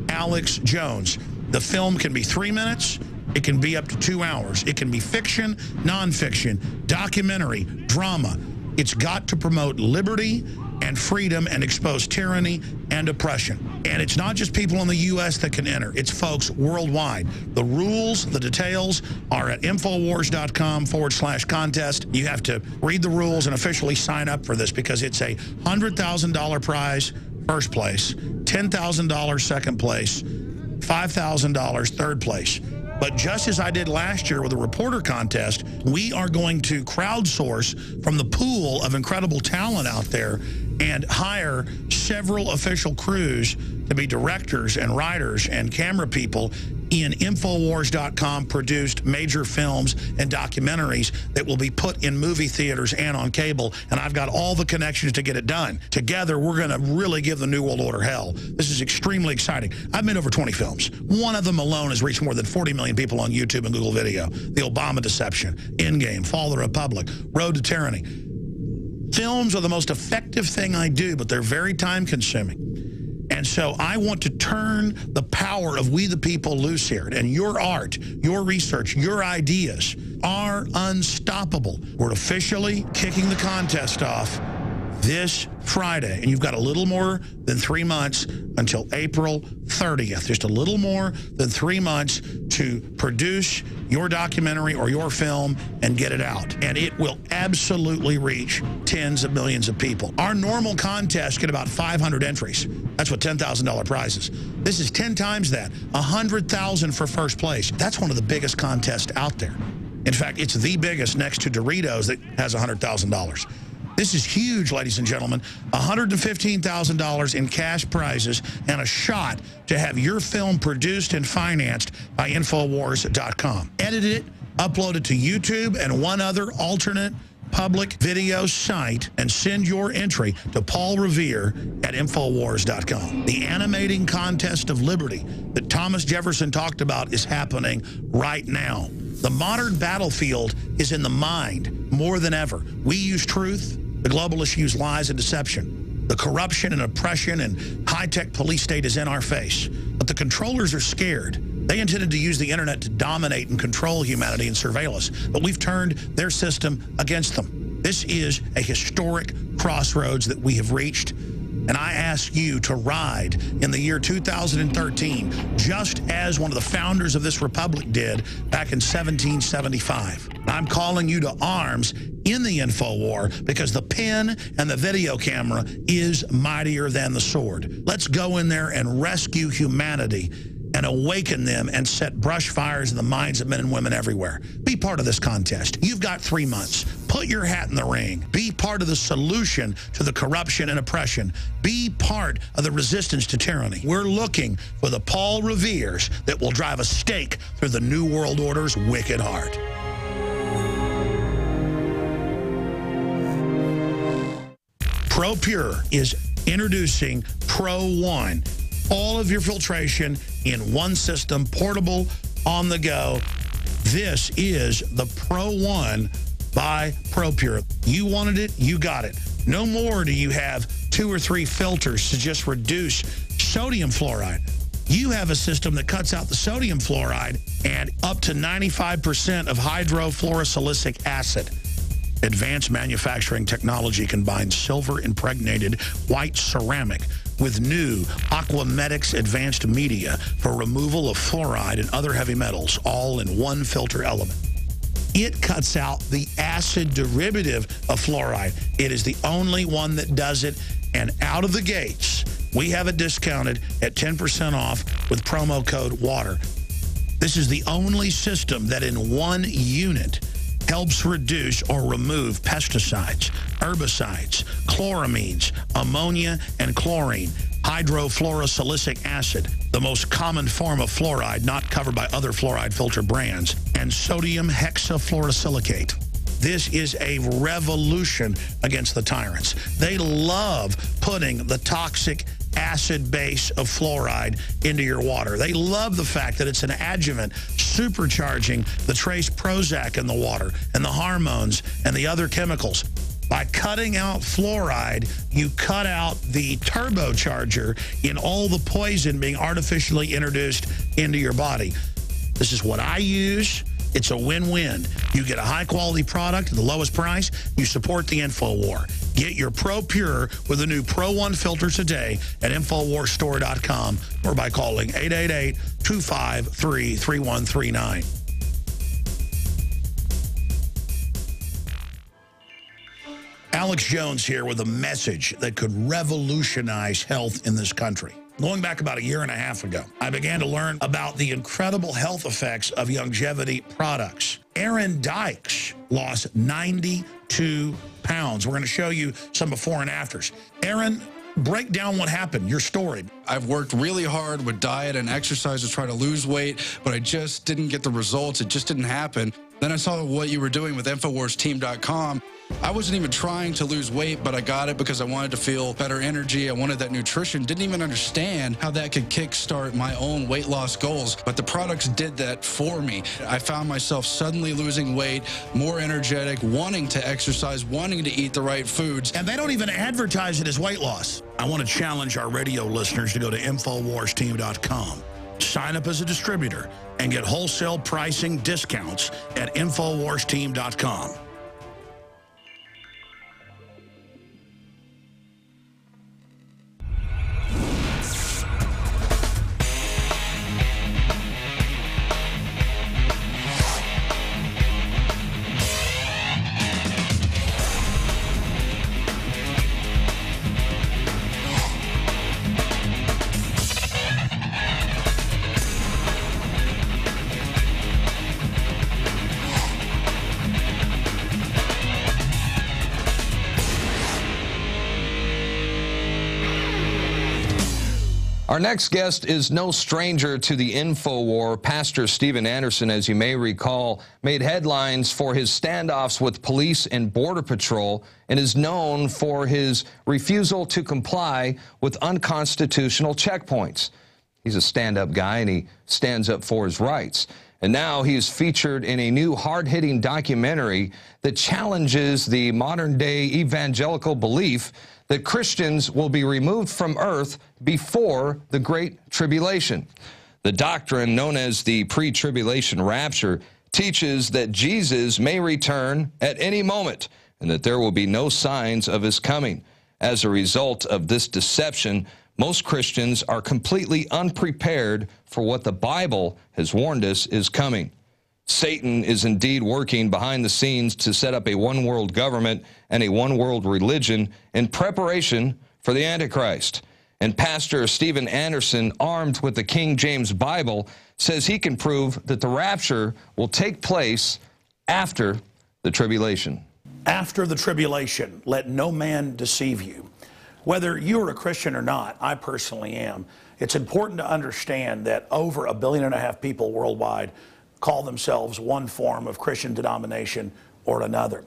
Alex Jones. The film can be 3 minutes. It can be up to 2 hours. It can be fiction, nonfiction, documentary, drama. It's got to promote liberty and freedom and expose tyranny and oppression. And it's not just people in the U.S. that can enter. It's folks worldwide. The rules, the details are at Infowars.com/contest. You have to read the rules and officially sign up for this because it's a $100,000 prize, first place, $10,000 second place, $5,000 third place. But just as I did last year with the reporter contest, we are going to crowdsource from the pool of incredible talent out there and hire several official crews to be directors and writers and camera people in Infowars.com produced major films and documentaries that will be put in movie theaters and on cable. And I've got all the connections to get it done. Together, we're going to really give the New World Order hell. This is extremely exciting. I've made over 20 films. One of them alone has reached more than 40 million people on YouTube and Google Video. The Obama Deception, Endgame, Fall of the Republic, Road to Tyranny. Films are the most effective thing I do, but they're very time-consuming. And so I want to turn the power of we the people loose here. And your art, your research, your ideas are unstoppable. We're officially kicking the contest off this Friday. And you've got a little more than 3 months until April 30th. Just a little more than 3 months to produce your documentary or your film and get it out. And it will absolutely reach tens of millions of people. Our normal contests get about 500 entries. That's what $10,000 prize is. This is 10 times that. $100,000 for first place. That's one of the biggest contests out there. In fact, it's the biggest next to Doritos that has $100,000. This is huge, ladies and gentlemen. $115,000 in cash prizes and a shot to have your film produced and financed by Infowars.com. Edit it, upload it to YouTube and one other alternate public video site, and send your entry to Paul Revere at Infowars.com. The animating contest of liberty that Thomas Jefferson talked about is happening right now. The modern battlefield is in the mind more than ever. We use truth. The globalists use lies and deception. The corruption and oppression and high-tech police state is in our face. But the controllers are scared. They intended to use the internet to dominate and control humanity and surveil us. But we've turned their system against them. This is a historic crossroads that we have reached. And I ask you to ride in the year 2013, just as one of the founders of this republic did back in 1775. I'm calling you to arms in the InfoWar because the pen and the video camera is mightier than the sword. Let's go in there and rescue humanity and awaken them and set brush fires in the minds of men and women everywhere. Be part of this contest. You've got 3 months. Put your hat in the ring. Be part of the solution to the corruption and oppression. Be part of the resistance to tyranny. We're looking for the Paul Reveres that will drive a stake through the New World Order's wicked heart. ProPure is introducing Pro 1. All of your filtration in one system, portable, on the go. This is the Pro 1 by ProPure. You wanted it, you got it. No more do you have 2 or 3 filters to just reduce sodium fluoride. You have a system that cuts out the sodium fluoride and up to 95% of hydrofluorosilicic acid. Advanced manufacturing technology combines silver-impregnated white ceramic with new Aquamedics advanced media for removal of fluoride and other heavy metals, all in one filter element. It cuts out the acid derivative of fluoride. It is the only one that does it, and out of the gates, we have it discounted at 10% off with promo code WATER. This is the only system that in one unit helps reduce or remove pesticides, herbicides, chloramines, ammonia, and chlorine, hydrofluorosilicic acid, the most common form of fluoride not covered by other fluoride filter brands, and sodium hexafluorosilicate. This is a revolution against the tyrants. They love putting the toxic acid base of fluoride into your water. They love the fact that it's an adjuvant supercharging the trace Prozac in the water and the hormones and the other chemicals. By cutting out fluoride, you cut out the turbocharger in all the poison being artificially introduced into your body. This is what I use. It's a win-win. You get a high-quality product at the lowest price. You support the InfoWar. Get your ProPure with the new Pro 1 filter today at InfoWarsStore.com or by calling 888-253-3139. Alex Jones here with a message that could revolutionize health in this country. Going back about 1.5 years ago, I began to learn about the incredible health effects of longevity products. Aaron Dykes lost 92 pounds. We're going to show you some before and afters. Aaron, break down what happened, your story. I've worked really hard with diet and exercise to try to lose weight, but I just didn't get the results. It just didn't happen. Then I saw what you were doing with InfoWarsTeam.com. I wasn't even trying to lose weight, but I got it because I wanted to feel better energy. I wanted that nutrition. Didn't even understand how that could kickstart my own weight loss goals, but the products did that for me. I found myself suddenly losing weight, more energetic, wanting to exercise, wanting to eat the right foods. And they don't even advertise it as weight loss. I want to challenge our radio listeners to go to InfoWarsTeam.com. Sign up as a distributor and get wholesale pricing discounts at InfoWarsTeam.com. Our next guest is no stranger to the InfoWar. Pastor Steven Anderson, as you may recall, made headlines for his standoffs with police and Border Patrol and is known for his refusal to comply with unconstitutional checkpoints. He's a stand-up guy, and he stands up for his rights. And now he is featured in a new hard-hitting documentary that challenges the modern-day evangelical belief that Christians will be removed from earth before the Great Tribulation. The doctrine known as the pre-tribulation rapture teaches that Jesus may return at any moment and that there will be no signs of his coming. As a result of this deception, most Christians are completely unprepared for what the Bible has warned us is coming. Satan is indeed working behind the scenes to set up a one-world government and a one-world religion in preparation for the Antichrist. And Pastor Steven Anderson, armed with the King James Bible, says he can prove that the rapture will take place after the tribulation. After the tribulation, let no man deceive you. Whether you are a Christian or not, I personally am, it's important to understand that over 1.5 billion people worldwide call themselves one form of Christian denomination or another.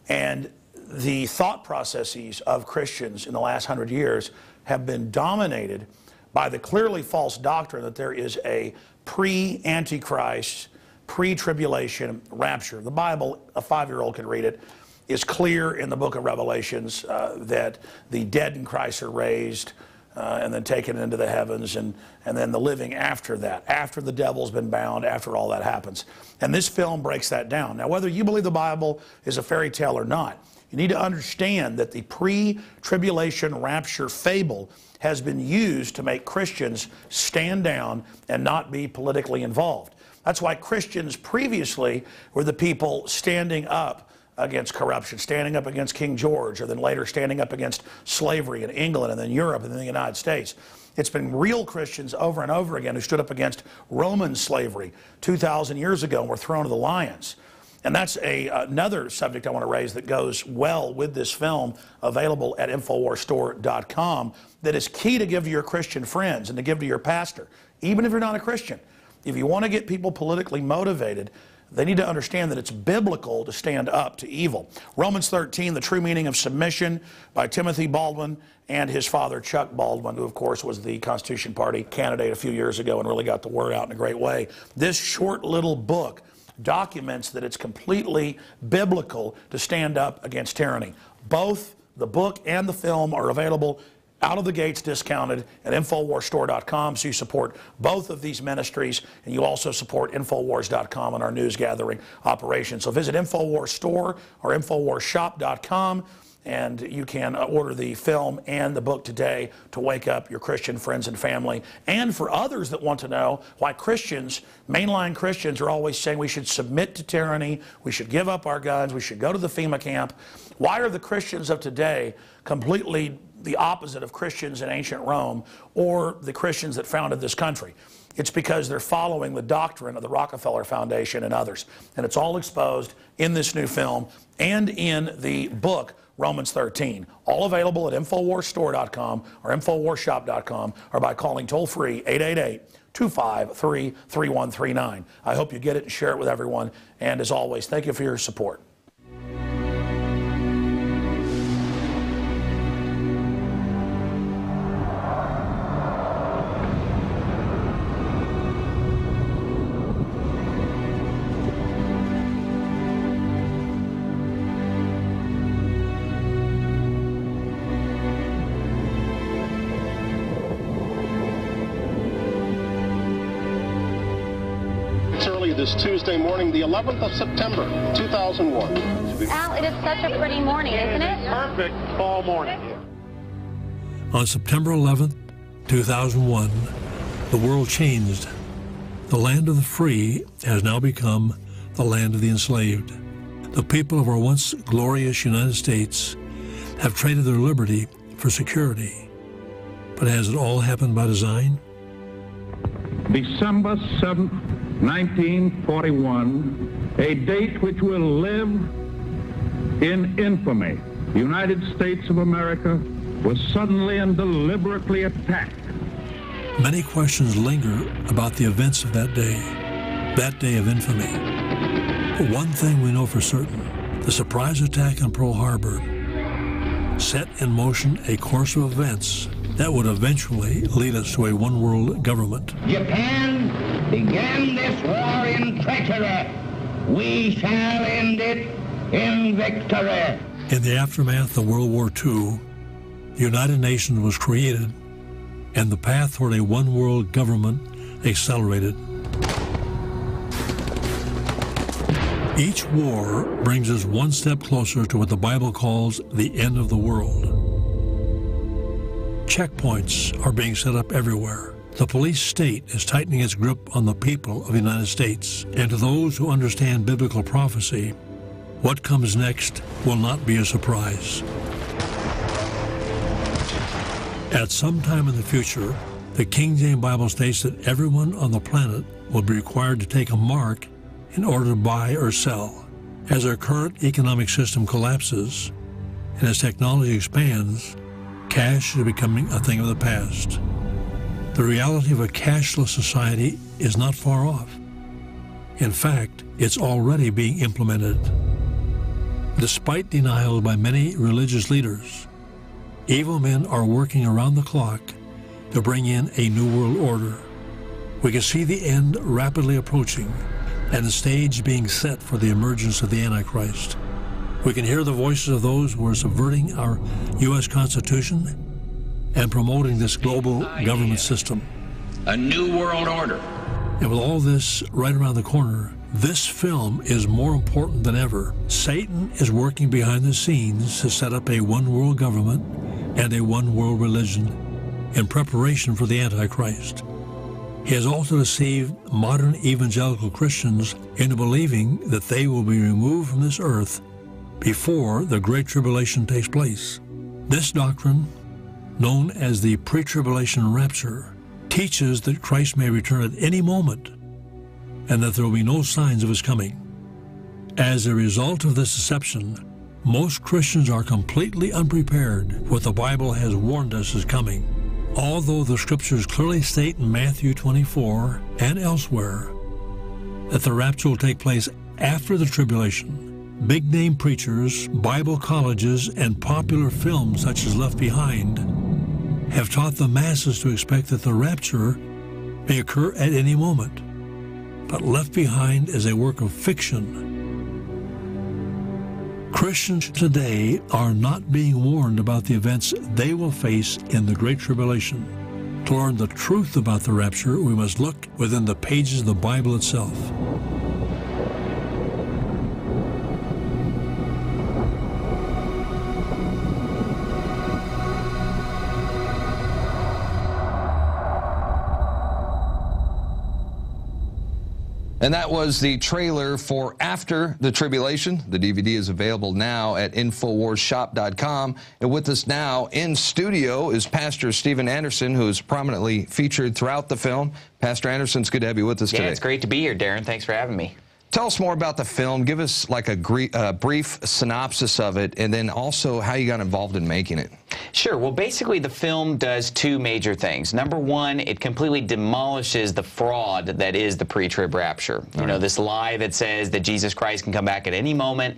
And the thought processes of Christians in the last 100 years have been dominated by the clearly false doctrine that there is a pre-Antichrist, pre-tribulation rapture. The Bible, a 5-year-old can read it, is clear in the book of Revelations that the dead in Christ are raised and then taken into the heavens, and then the living after that, after the devil's been bound, after all that happens. And this film breaks that down. Now, whether you believe the Bible is a fairy tale or not, you need to understand that the pre-tribulation rapture fable has been used to make Christians stand down and not be politically involved. That's why Christians previously were the people standing up against corruption, standing up against King George, or then later standing up against slavery in England and then Europe and then the United States. It's been real Christians over and over again who stood up against Roman slavery 2,000 years ago and were thrown to the lions. And that's another subject I want to raise that goes well with this film, available at InfoWarsStore.com, that is key to give to your Christian friends and to give to your pastor, even if you're not a Christian. If you want to get people politically motivated, they need to understand that it's biblical to stand up to evil. Romans 13, The True Meaning of Submission, by Timothy Baldwin and his father Chuck Baldwin, who of course was the Constitution Party candidate a few years ago and really got the word out in a great way. This short little book documents that it's completely biblical to stand up against tyranny. Both the book and the film are available out of the gates, discounted at InfoWarsStore.com, so you support both of these ministries, and you also support Infowars.com and our news gathering operation. So visit Infowars Store or InfoWarsShop.com, and you can order the film and the book today to wake up your Christian friends and family. And for others that want to know why Christians, mainline Christians, are always saying we should submit to tyranny, we should give up our guns, we should go to the FEMA camp, why are the Christians of today completely the opposite of Christians in ancient Rome or the Christians that founded this country? It's because they're following the doctrine of the Rockefeller Foundation and others. And it's all exposed in this new film and in the book, Romans 13. All available at InfoWarsStore.com or InfoWarsShop.com, or by calling toll-free 888-253-3139. I hope you get it and share it with everyone. And as always, thank you for your support. This Tuesday morning, the 11th of September, 2001. Al, it is such a pretty morning, isn't it? Perfect fall morning. On September 11th, 2001, the world changed. The land of the free has now become the land of the enslaved. The people of our once glorious United States have traded their liberty for security. But has it all happened by design? December 7th, 1941, a date which will live in infamy. The United States of America was suddenly and deliberately attacked. Many questions linger about the events of that day of infamy. But one thing we know for certain, the surprise attack on Pearl Harbor set in motion a course of events that would eventually lead us to a one-world government. Japan began this war in treachery. We shall end it in victory. In the aftermath of World War II, the United Nations was created, and the path toward a one-world government accelerated. Each war brings us one step closer to what the Bible calls the end of the world. Checkpoints are being set up everywhere. The police state is tightening its grip on the people of the United States. And to those who understand biblical prophecy, what comes next will not be a surprise. At some time in the future, the King James Bible states that everyone on the planet will be required to take a mark in order to buy or sell. As our current economic system collapses and as technology expands, cash is becoming a thing of the past. The reality of a cashless society is not far off. In fact, it's already being implemented. Despite denials by many religious leaders, evil men are working around the clock to bring in a new world order. We can see the end rapidly approaching and the stage being set for the emergence of the Antichrist. We can hear the voices of those who are subverting our U.S. Constitution and promoting this global government system. A new world order. And with all this right around the corner, this film is more important than ever. Satan is working behind the scenes to set up a one-world government and a one-world religion in preparation for the Antichrist. He has also deceived modern evangelical Christians into believing that they will be removed from this earth before the Great Tribulation takes place. This doctrine, known as the pre-tribulation rapture, teaches that Christ may return at any moment and that there will be no signs of his coming. As a result of this deception, most Christians are completely unprepared for what the Bible has warned us is coming. Although the scriptures clearly state in Matthew 24 and elsewhere that the rapture will take place after the tribulation, big-name preachers, Bible colleges, and popular films such as Left Behind have taught the masses to expect that the rapture may occur at any moment. But Left Behind is a work of fiction. Christians today are not being warned about the events they will face in the Great Tribulation. To learn the truth about the rapture, we must look within the pages of the Bible itself. And that was the trailer for After the Tribulation. The DVD is available now at InfoWarsShop.com. And with us now in studio is Pastor Steven Anderson, who is prominently featured throughout the film. Pastor Anderson, it's good to have you with us today. Yeah, it's great to be here, Darren. Thanks for having me. Tell us more about the film. Give us like a brief synopsis of it, and then also how you got involved in making it. Sure. Well, basically, the film does two major things. Number one, it completely demolishes the fraud that is the pre-trib rapture. You know, this lie that says that Jesus Christ can come back at any moment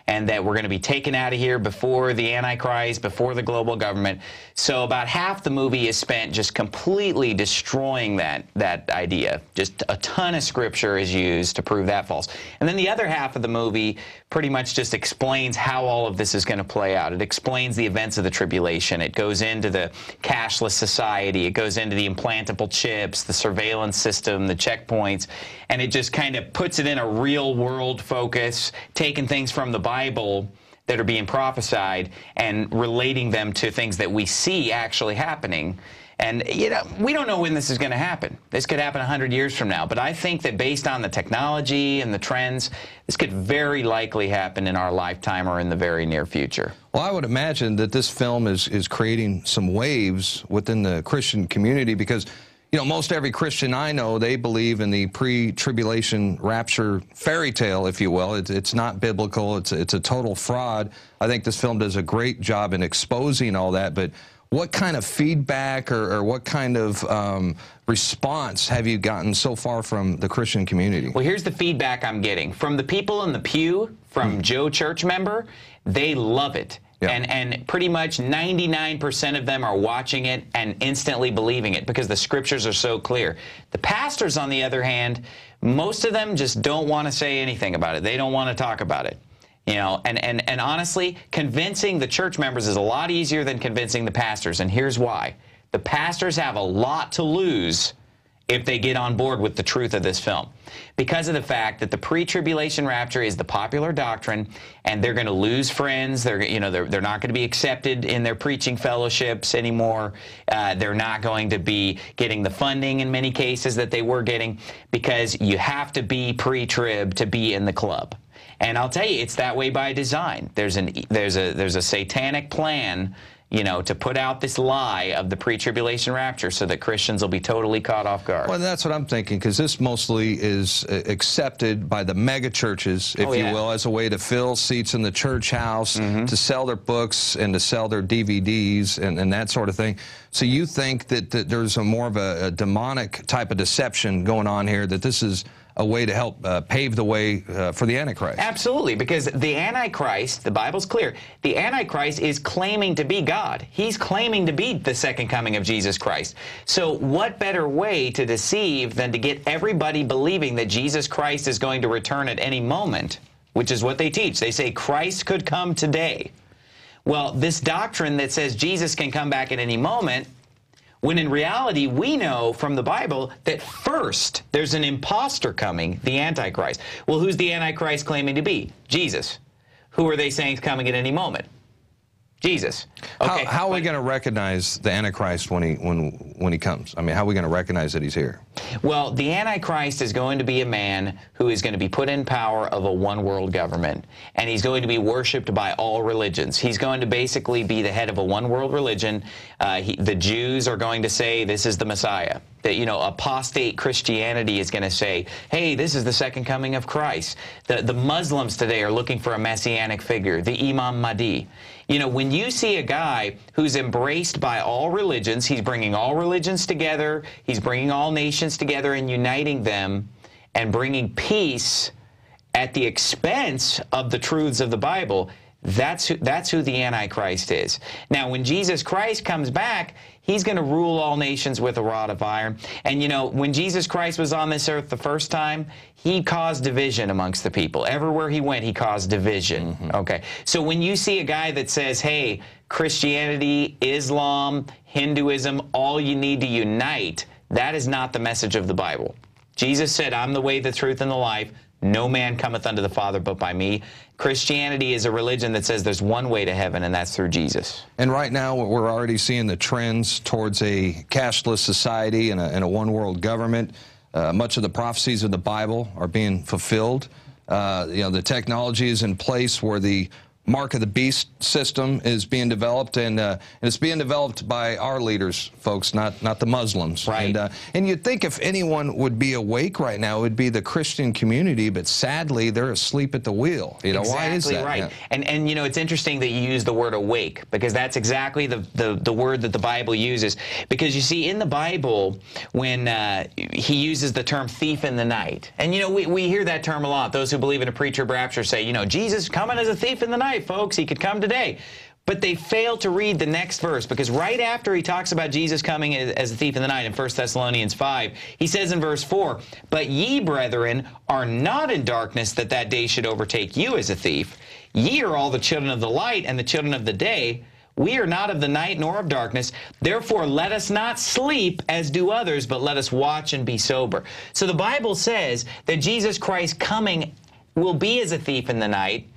and that we're going to be taken out of here before the Antichrist, before the global government. So about half the movie is spent just completely destroying that idea. Just a ton of scripture is used to prove that false. And then the other half of the movie pretty much just explains how all of this is going to play out. It explains the events of the tribulation. It goes into the cashless society. It goes into the implantable chips, the surveillance system, the checkpoints, and it just kind of puts it in a real-world focus, taking things from the Bible that are being prophesied and relating them to things that we see actually happening. And, you know, we don't know when this is going to happen. This could happen 100 years from now. But I think that based on the technology and the trends, this could very likely happen in our lifetime or in the very near future. Well, I would imagine that this film is creating some waves within the Christian community because, you know, most every Christian I know, they believe in the pre-tribulation rapture fairy tale, if you will. It's not biblical. It's a total fraud. I think this film does a great job in exposing all that. But what kind of feedback or what kind of response have you gotten so far from the Christian community? Well, here's the feedback I'm getting. From the people in the pew, from Joe church member, they love it. Yeah. And pretty much 99% of them are watching it and instantly believing it because the scriptures are so clear. The pastors, on the other hand, most of them just don't want to say anything about it. They don't want to talk about it. You know, and honestly, convincing the church members is a lot easier than convincing the pastors, and here's why. The pastors have a lot to lose if they get on board with the truth of this film, because of the fact that the pre-tribulation rapture is the popular doctrine, and they're going to lose friends. They're not going to be accepted in their preaching fellowships anymore. They're not going to be getting the funding in many cases that they were getting, because you have to be pre-trib to be in the club. And I'll tell you, it's that way by design. There's a satanic plan, you know, to put out this lie of the pre-tribulation rapture so that Christians will be totally caught off guard. Well, that's what I'm thinking, because this mostly is accepted by the mega churches, if you will, as a way to fill seats in the church house, to sell their books and to sell their DVDs and that sort of thing. So you think that there's more of a demonic type of deception going on here, that this is a way to help pave the way for the Antichrist. Absolutely, because the Antichrist, the Bible's clear, the Antichrist is claiming to be God. He's claiming to be the second coming of Jesus Christ. So what better way to deceive than to get everybody believing that Jesus Christ is going to return at any moment, which is what they teach. They say Christ could come today. Well, this doctrine that says Jesus can come back at any moment, when in reality, we know from the Bible that first there's an imposter coming, the Antichrist. Well, who's the Antichrist claiming to be? Jesus. Who are they saying is coming at any moment? Jesus. Okay, how are we going to recognize the Antichrist when he comes? I mean, how are we going to recognize that he's here? Well, the Antichrist is going to be a man who is going to be put in power of a one-world government, and he's going to be worshipped by all religions. He's going to basically be the head of a one-world religion. The Jews are going to say this is the Messiah. That, you know, apostate Christianity is going to say, hey, this is the second coming of Christ. The Muslims today are looking for a messianic figure, the Imam Mahdi. You know, when you see a guy who's embraced by all religions, he's bringing all religions together, he's bringing all nations together and uniting them and bringing peace at the expense of the truths of the Bible, that's who the Antichrist is. Now, when Jesus Christ comes back, he's going to rule all nations with a rod of iron. And, you know, when Jesus Christ was on this earth the first time, he caused division amongst the people. Everywhere he went, he caused division. Okay. So when you see a guy that says, hey, Christianity, Islam, Hinduism, all you need to unite, that is not the message of the Bible. Jesus said, I'm the way, the truth, and the life. No man cometh unto the Father but by me. Christianity is a religion that says there's one way to heaven, and that's through Jesus. And right now, we're already seeing the trends towards a cashless society and a one-world government. Much of the prophecies of the Bible are being fulfilled. You know, the technology is in place where the Mark of the Beast system is being developed, and it's being developed by our leaders, folks, not the Muslims. Right. And you'd think if anyone would be awake right now, it would be the Christian community, but sadly, they're asleep at the wheel. You know, exactly why is that? Right. Yeah. And you know, it's interesting that you use the word awake, because that's exactly the word that the Bible uses. Because you see, in the Bible, when he uses the term thief in the night, and you know, we hear that term a lot. Those who believe in a pre-trib say, you know, Jesus coming as a thief in the night, folks. He could come today. But they fail to read the next verse, because right after he talks about Jesus coming as a thief in the night in 1 Thessalonians 5, he says in verse 4, but ye, brethren, are not in darkness, that that day should overtake you as a thief. Ye are all the children of the light and the children of the day. We are not of the night nor of darkness. Therefore, let us not sleep as do others, but let us watch and be sober. So the Bible says that Jesus Christ coming will be as a thief in the night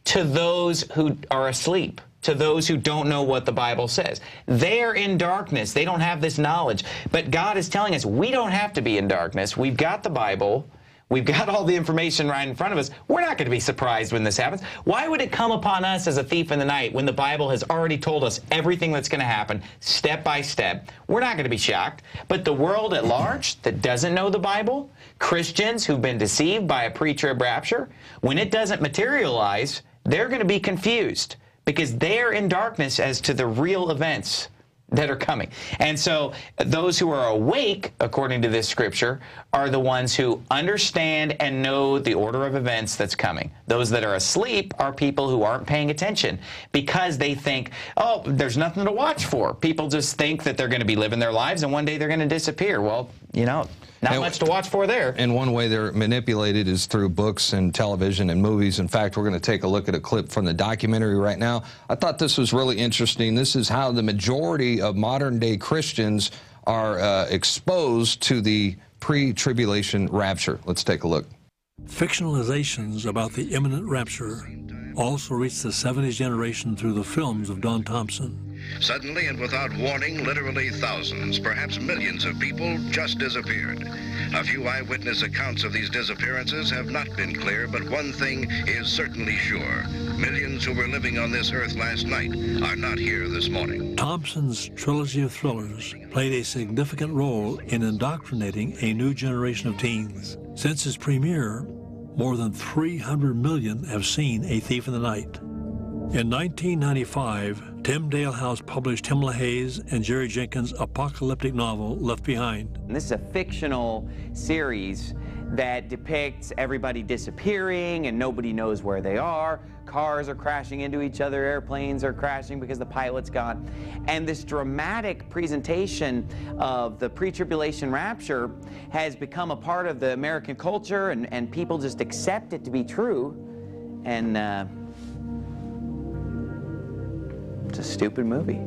to those who are asleep, to those who don't know what the Bible says. They're in darkness. They don't have this knowledge. But God is telling us we don't have to be in darkness. We've got the Bible. We've got all the information right in front of us. We're not going to be surprised when this happens. Why would it come upon us as a thief in the night when the Bible has already told us everything that's going to happen step by step? We're not going to be shocked. But the world at large that doesn't know the Bible, Christians who've been deceived by a pre-trib rapture, when it doesn't materialize, they're going to be confused because they're in darkness as to the real events that are coming. And so those who are awake, according to this scripture, are the ones who understand and know the order of events that's coming. Those that are asleep are people who aren't paying attention because they think, oh, there's nothing to watch for. People just think that they're going to be living their lives and one day they're going to disappear. Well, you know, not much to watch for there. And one way they're manipulated is through books and television and movies. In fact, we're going to take a look at a clip from the documentary right now. I thought this was really interesting. This is how the majority of modern-day Christians are exposed to the pre-tribulation rapture. Let's take a look. Fictionalizations about the imminent rapture also reached the 70s generation through the films of Don Thompson. Suddenly and without warning, literally thousands, perhaps millions of people just disappeared. A few eyewitness accounts of these disappearances have not been clear, but one thing is certainly sure. Millions who were living on this earth last night are not here this morning. Thompson's trilogy of thrillers played a significant role in indoctrinating a new generation of teens. Since its premiere, more than 300 million have seen A Thief in the Night. In 1995, Tim Dalehouse published Tim LaHaye's and Jerry Jenkins' apocalyptic novel, Left Behind. And this is a fictional series that depicts everybody disappearing and nobody knows where they are. Cars are crashing into each other, airplanes are crashing because the pilot's gone. And this dramatic presentation of the pre-tribulation rapture has become a part of the American culture, and people just accept it to be true. And it's a stupid movie.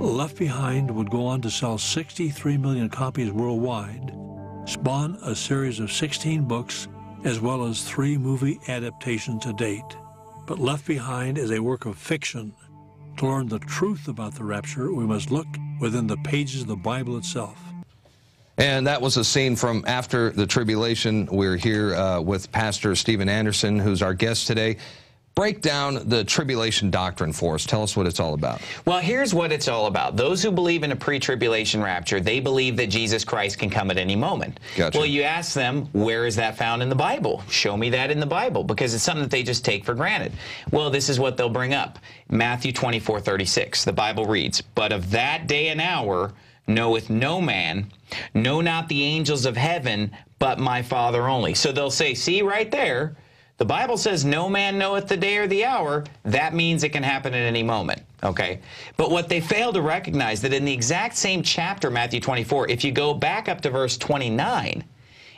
Left Behind would go on to sell 63 million copies worldwide, spawn a series of 16 books, as well as 3 movie adaptations to date. But Left Behind is a work of fiction. To learn the truth about the rapture, we must look within the pages of the Bible itself. And that was a scene from After the Tribulation. We're here with Pastor Steven Anderson, who's our guest today. Break down the tribulation doctrine for us. Tell us what it's all about. Well, here's what it's all about. Those who believe in a pre-tribulation rapture, they believe that Jesus Christ can come at any moment. Gotcha. Well, you ask them, where is that found in the Bible? Show me that in the Bible, because it's something that they just take for granted. Well, this is what they'll bring up. Matthew 24:36. The Bible reads, "But of that day and hour knoweth no man, no not the angels of heaven, but my Father only." So they'll say, see right there, the Bible says no man knoweth the day or the hour. That means it can happen at any moment, okay? But what they fail to recognize, that in the exact same chapter, Matthew 24, if you go back up to verse 29,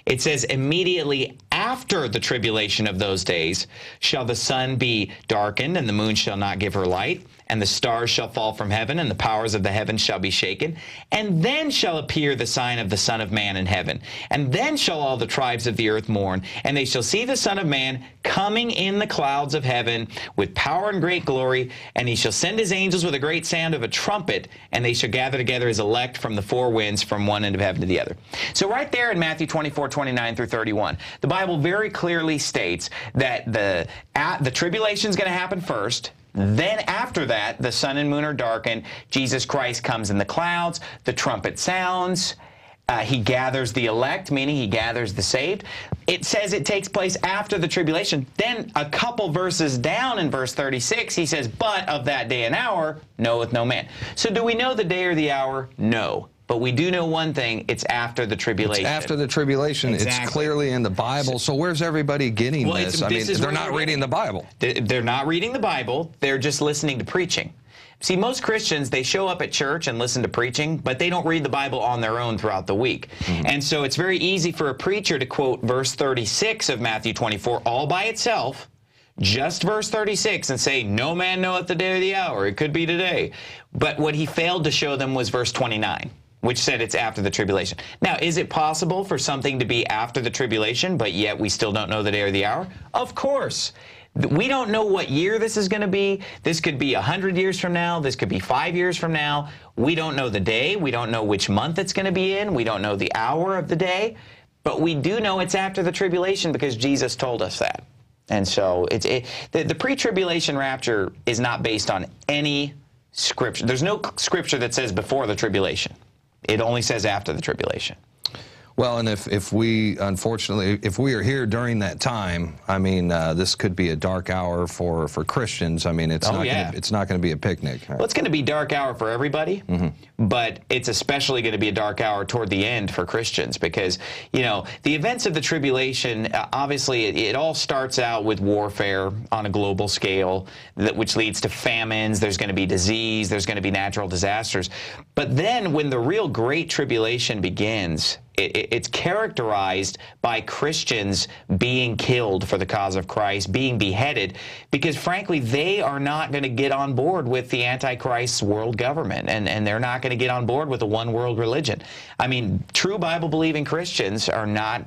it says, immediately after the tribulation of those days shall the sun be darkened, and the moon shall not give her light, and the stars shall fall from heaven, and the powers of the heavens shall be shaken. And then shall appear the sign of the Son of Man in heaven. And then shall all the tribes of the earth mourn, and they shall see the Son of Man coming in the clouds of heaven with power and great glory. And he shall send his angels with a great sound of a trumpet, and they shall gather together his elect from the 4 winds, from one end of heaven to the other. So right there in Matthew 24:29 through 31, the Bible very clearly states that the tribulation is going to happen first. Then after that, the sun and moon are darkened. Jesus Christ comes in the clouds. The trumpet sounds. He gathers the elect, meaning he gathers the saved. It says it takes place after the tribulation. Then a couple verses down in verse 36, he says, but of that day and hour knoweth no man. So do we know the day or the hour? No. But we do know one thing, it's after the tribulation. It's after the tribulation. Exactly. It's clearly in the Bible. So where's everybody getting this? I mean, they're not reading the Bible. They're not reading the Bible. They're just listening to preaching. See, most Christians, they show up at church and listen to preaching, but they don't read the Bible on their own throughout the week. And so it's very easy for a preacher to quote verse 36 of Matthew 24 all by itself, just verse 36, and say, no man knoweth the day or the hour. It could be today. But what he failed to show them was verse 29. Which said it's after the tribulation. Now, is it possible for something to be after the tribulation, but yet we still don't know the day or the hour? Of course. We don't know what year this is going to be. This could be 100 years from now. This could be 5 years from now. We don't know the day. We don't know which month it's going to be in. We don't know the hour of the day. But we do know it's after the tribulation because Jesus told us that. And so the pre-tribulation rapture is not based on any scripture. There's no scripture that says before the tribulation. It only says after the tribulation. Well, and if we, unfortunately, if we are here during that time, I mean, this could be a dark hour for Christians. I mean, it's not going to be a picnic. Well, it's going to be a dark hour for everybody, but it's especially going to be a dark hour toward the end for Christians because, you know, the events of the tribulation, obviously, it all starts out with warfare on a global scale, which leads to famines. There's going to be disease. There's going to be natural disasters. But then when the real great tribulation begins, it's characterized by Christians being killed for the cause of Christ, being beheaded, because frankly, they are not going to get on board with the Antichrist's world government, and they're not going to get on board with a one world religion. I mean, true Bible-believing Christians are not,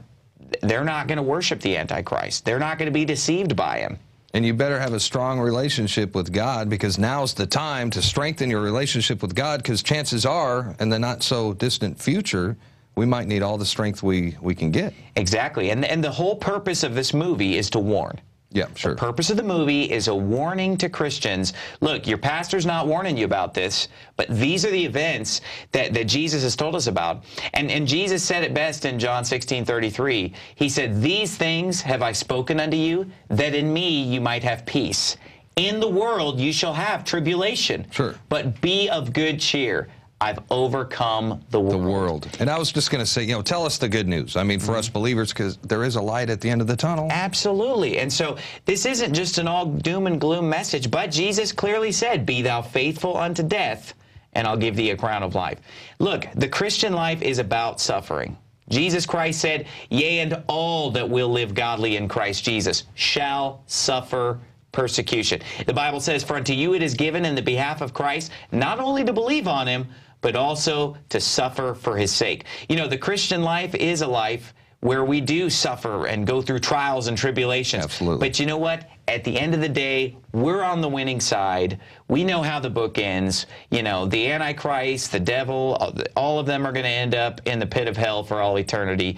they're not going to worship the Antichrist. They're not going to be deceived by him. And you better have a strong relationship with God because now's the time to strengthen your relationship with God because chances are, in the not so distant future, we might need all the strength we can get. Exactly. And the whole purpose of this movie is to warn. Yeah, sure. The purpose of the movie is a warning to Christians. Look, your pastor's not warning you about this, but these are the events that Jesus has told us about. And Jesus said it best in John 16:33. He said, these things have I spoken unto you, that in me you might have peace. In the world you shall have tribulation. Sure. But be of good cheer. I've overcome the world. And I was just going to say, tell us the good news. I mean, for us believers, because there is a light at the end of the tunnel. Absolutely. And so this isn't just an all doom and gloom message, but Jesus clearly said, be thou faithful unto death, and I'll give thee a crown of life. Look, the Christian life is about suffering. Jesus Christ said, yea, and all that will live godly in Christ Jesus shall suffer persecution. The Bible says, for unto you it is given in the behalf of Christ, not only to believe on him, but also to suffer for his sake. The Christian life is a life where we do suffer and go through trials and tribulations. Absolutely. But you know what? At the end of the day, we're on the winning side. We know how the book ends. The Antichrist, the devil, all of them are going to end up in the pit of hell for all eternity.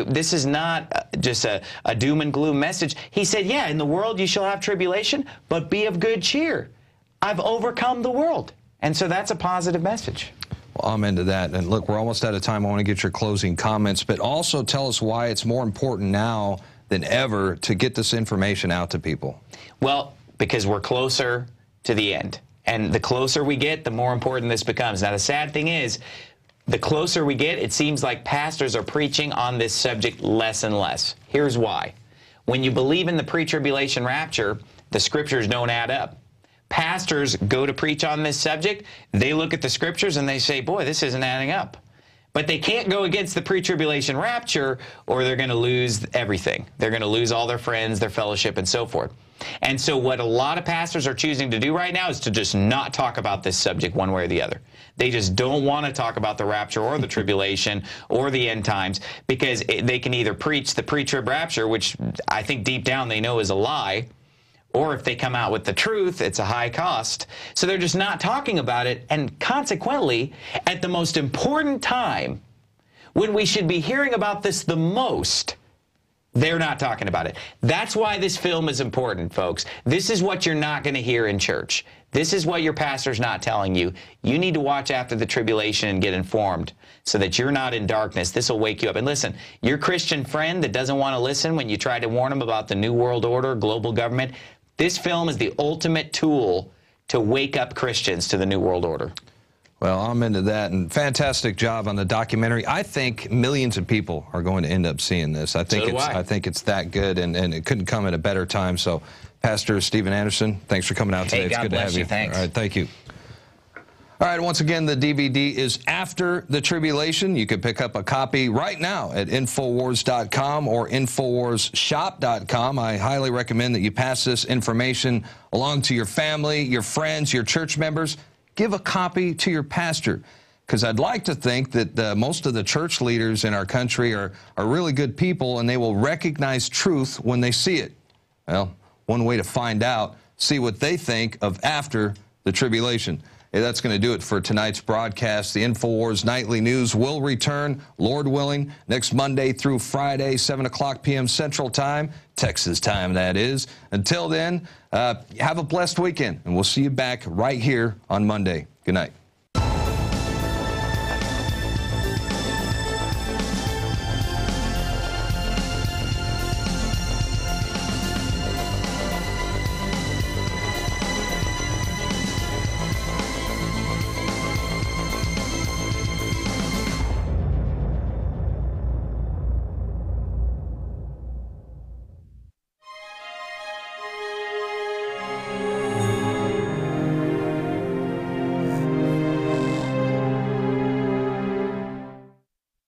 This is not just a doom and gloom message. He said, yeah, in the world you shall have tribulation, but be of good cheer. I've overcome the world. And so that's a positive message. Well, I'm into that. And look, we're almost out of time. I want to get your closing comments, but also tell us why it's more important now than ever to get this information out to people. Well, because we're closer to the end. And the closer we get, the more important this becomes. Now, the sad thing is, the closer we get, it seems like pastors are preaching on this subject less and less. Here's why. When you believe in the pre-tribulation rapture, the scriptures don't add up. Pastors go to preach on this subject, they look at the scriptures and they say, boy, this isn't adding up. But they can't go against the pre-tribulation rapture or they're going to lose everything. They're going to lose all their friends, their fellowship, and so forth. And so what a lot of pastors are choosing to do right now is to just not talk about this subject one way or the other. They just don't want to talk about the rapture or the tribulation or the end times because they can either preach the pre-trib rapture, which I think deep down they know is a lie, or if they come out with the truth, it's a high cost. So they're just not talking about it. And consequently, at the most important time, when we should be hearing about this the most, they're not talking about it. That's why this film is important, folks. This is what you're not going to hear in church. This is what your pastor's not telling you. You need to watch after the tribulation and get informed so that you're not in darkness. This will wake you up. And listen, your Christian friend that doesn't want to listen when you try to warn them about the New World Order, global government, this film is the ultimate tool to wake up Christians to the New World Order. Well, I'm into that, and fantastic job on the documentary. I think millions of people are going to end up seeing this. I think it's that good, and it couldn't come at a better time. So, Pastor Stephen Anderson, thanks for coming out today. Hey, God it's good bless to have you. Thanks. All right, thank you. All right, once again, the DVD is After the Tribulation. You can pick up a copy right now at Infowars.com or InfowarsShop.com. I highly recommend that you pass this information along to your family, your friends, your church members. Give a copy to your pastor, because I'd like to think that most of the church leaders in our country are really good people, and they will recognize truth when they see it. Well, one way to find out, see what they think of After the Tribulation. Hey, that's going to do it for tonight's broadcast. The Infowars Nightly News will return, Lord willing, next Monday through Friday, 7 o'clock p.m. Central Time, Texas time, that is. Until then, have a blessed weekend, and we'll see you back right here on Monday. Good night.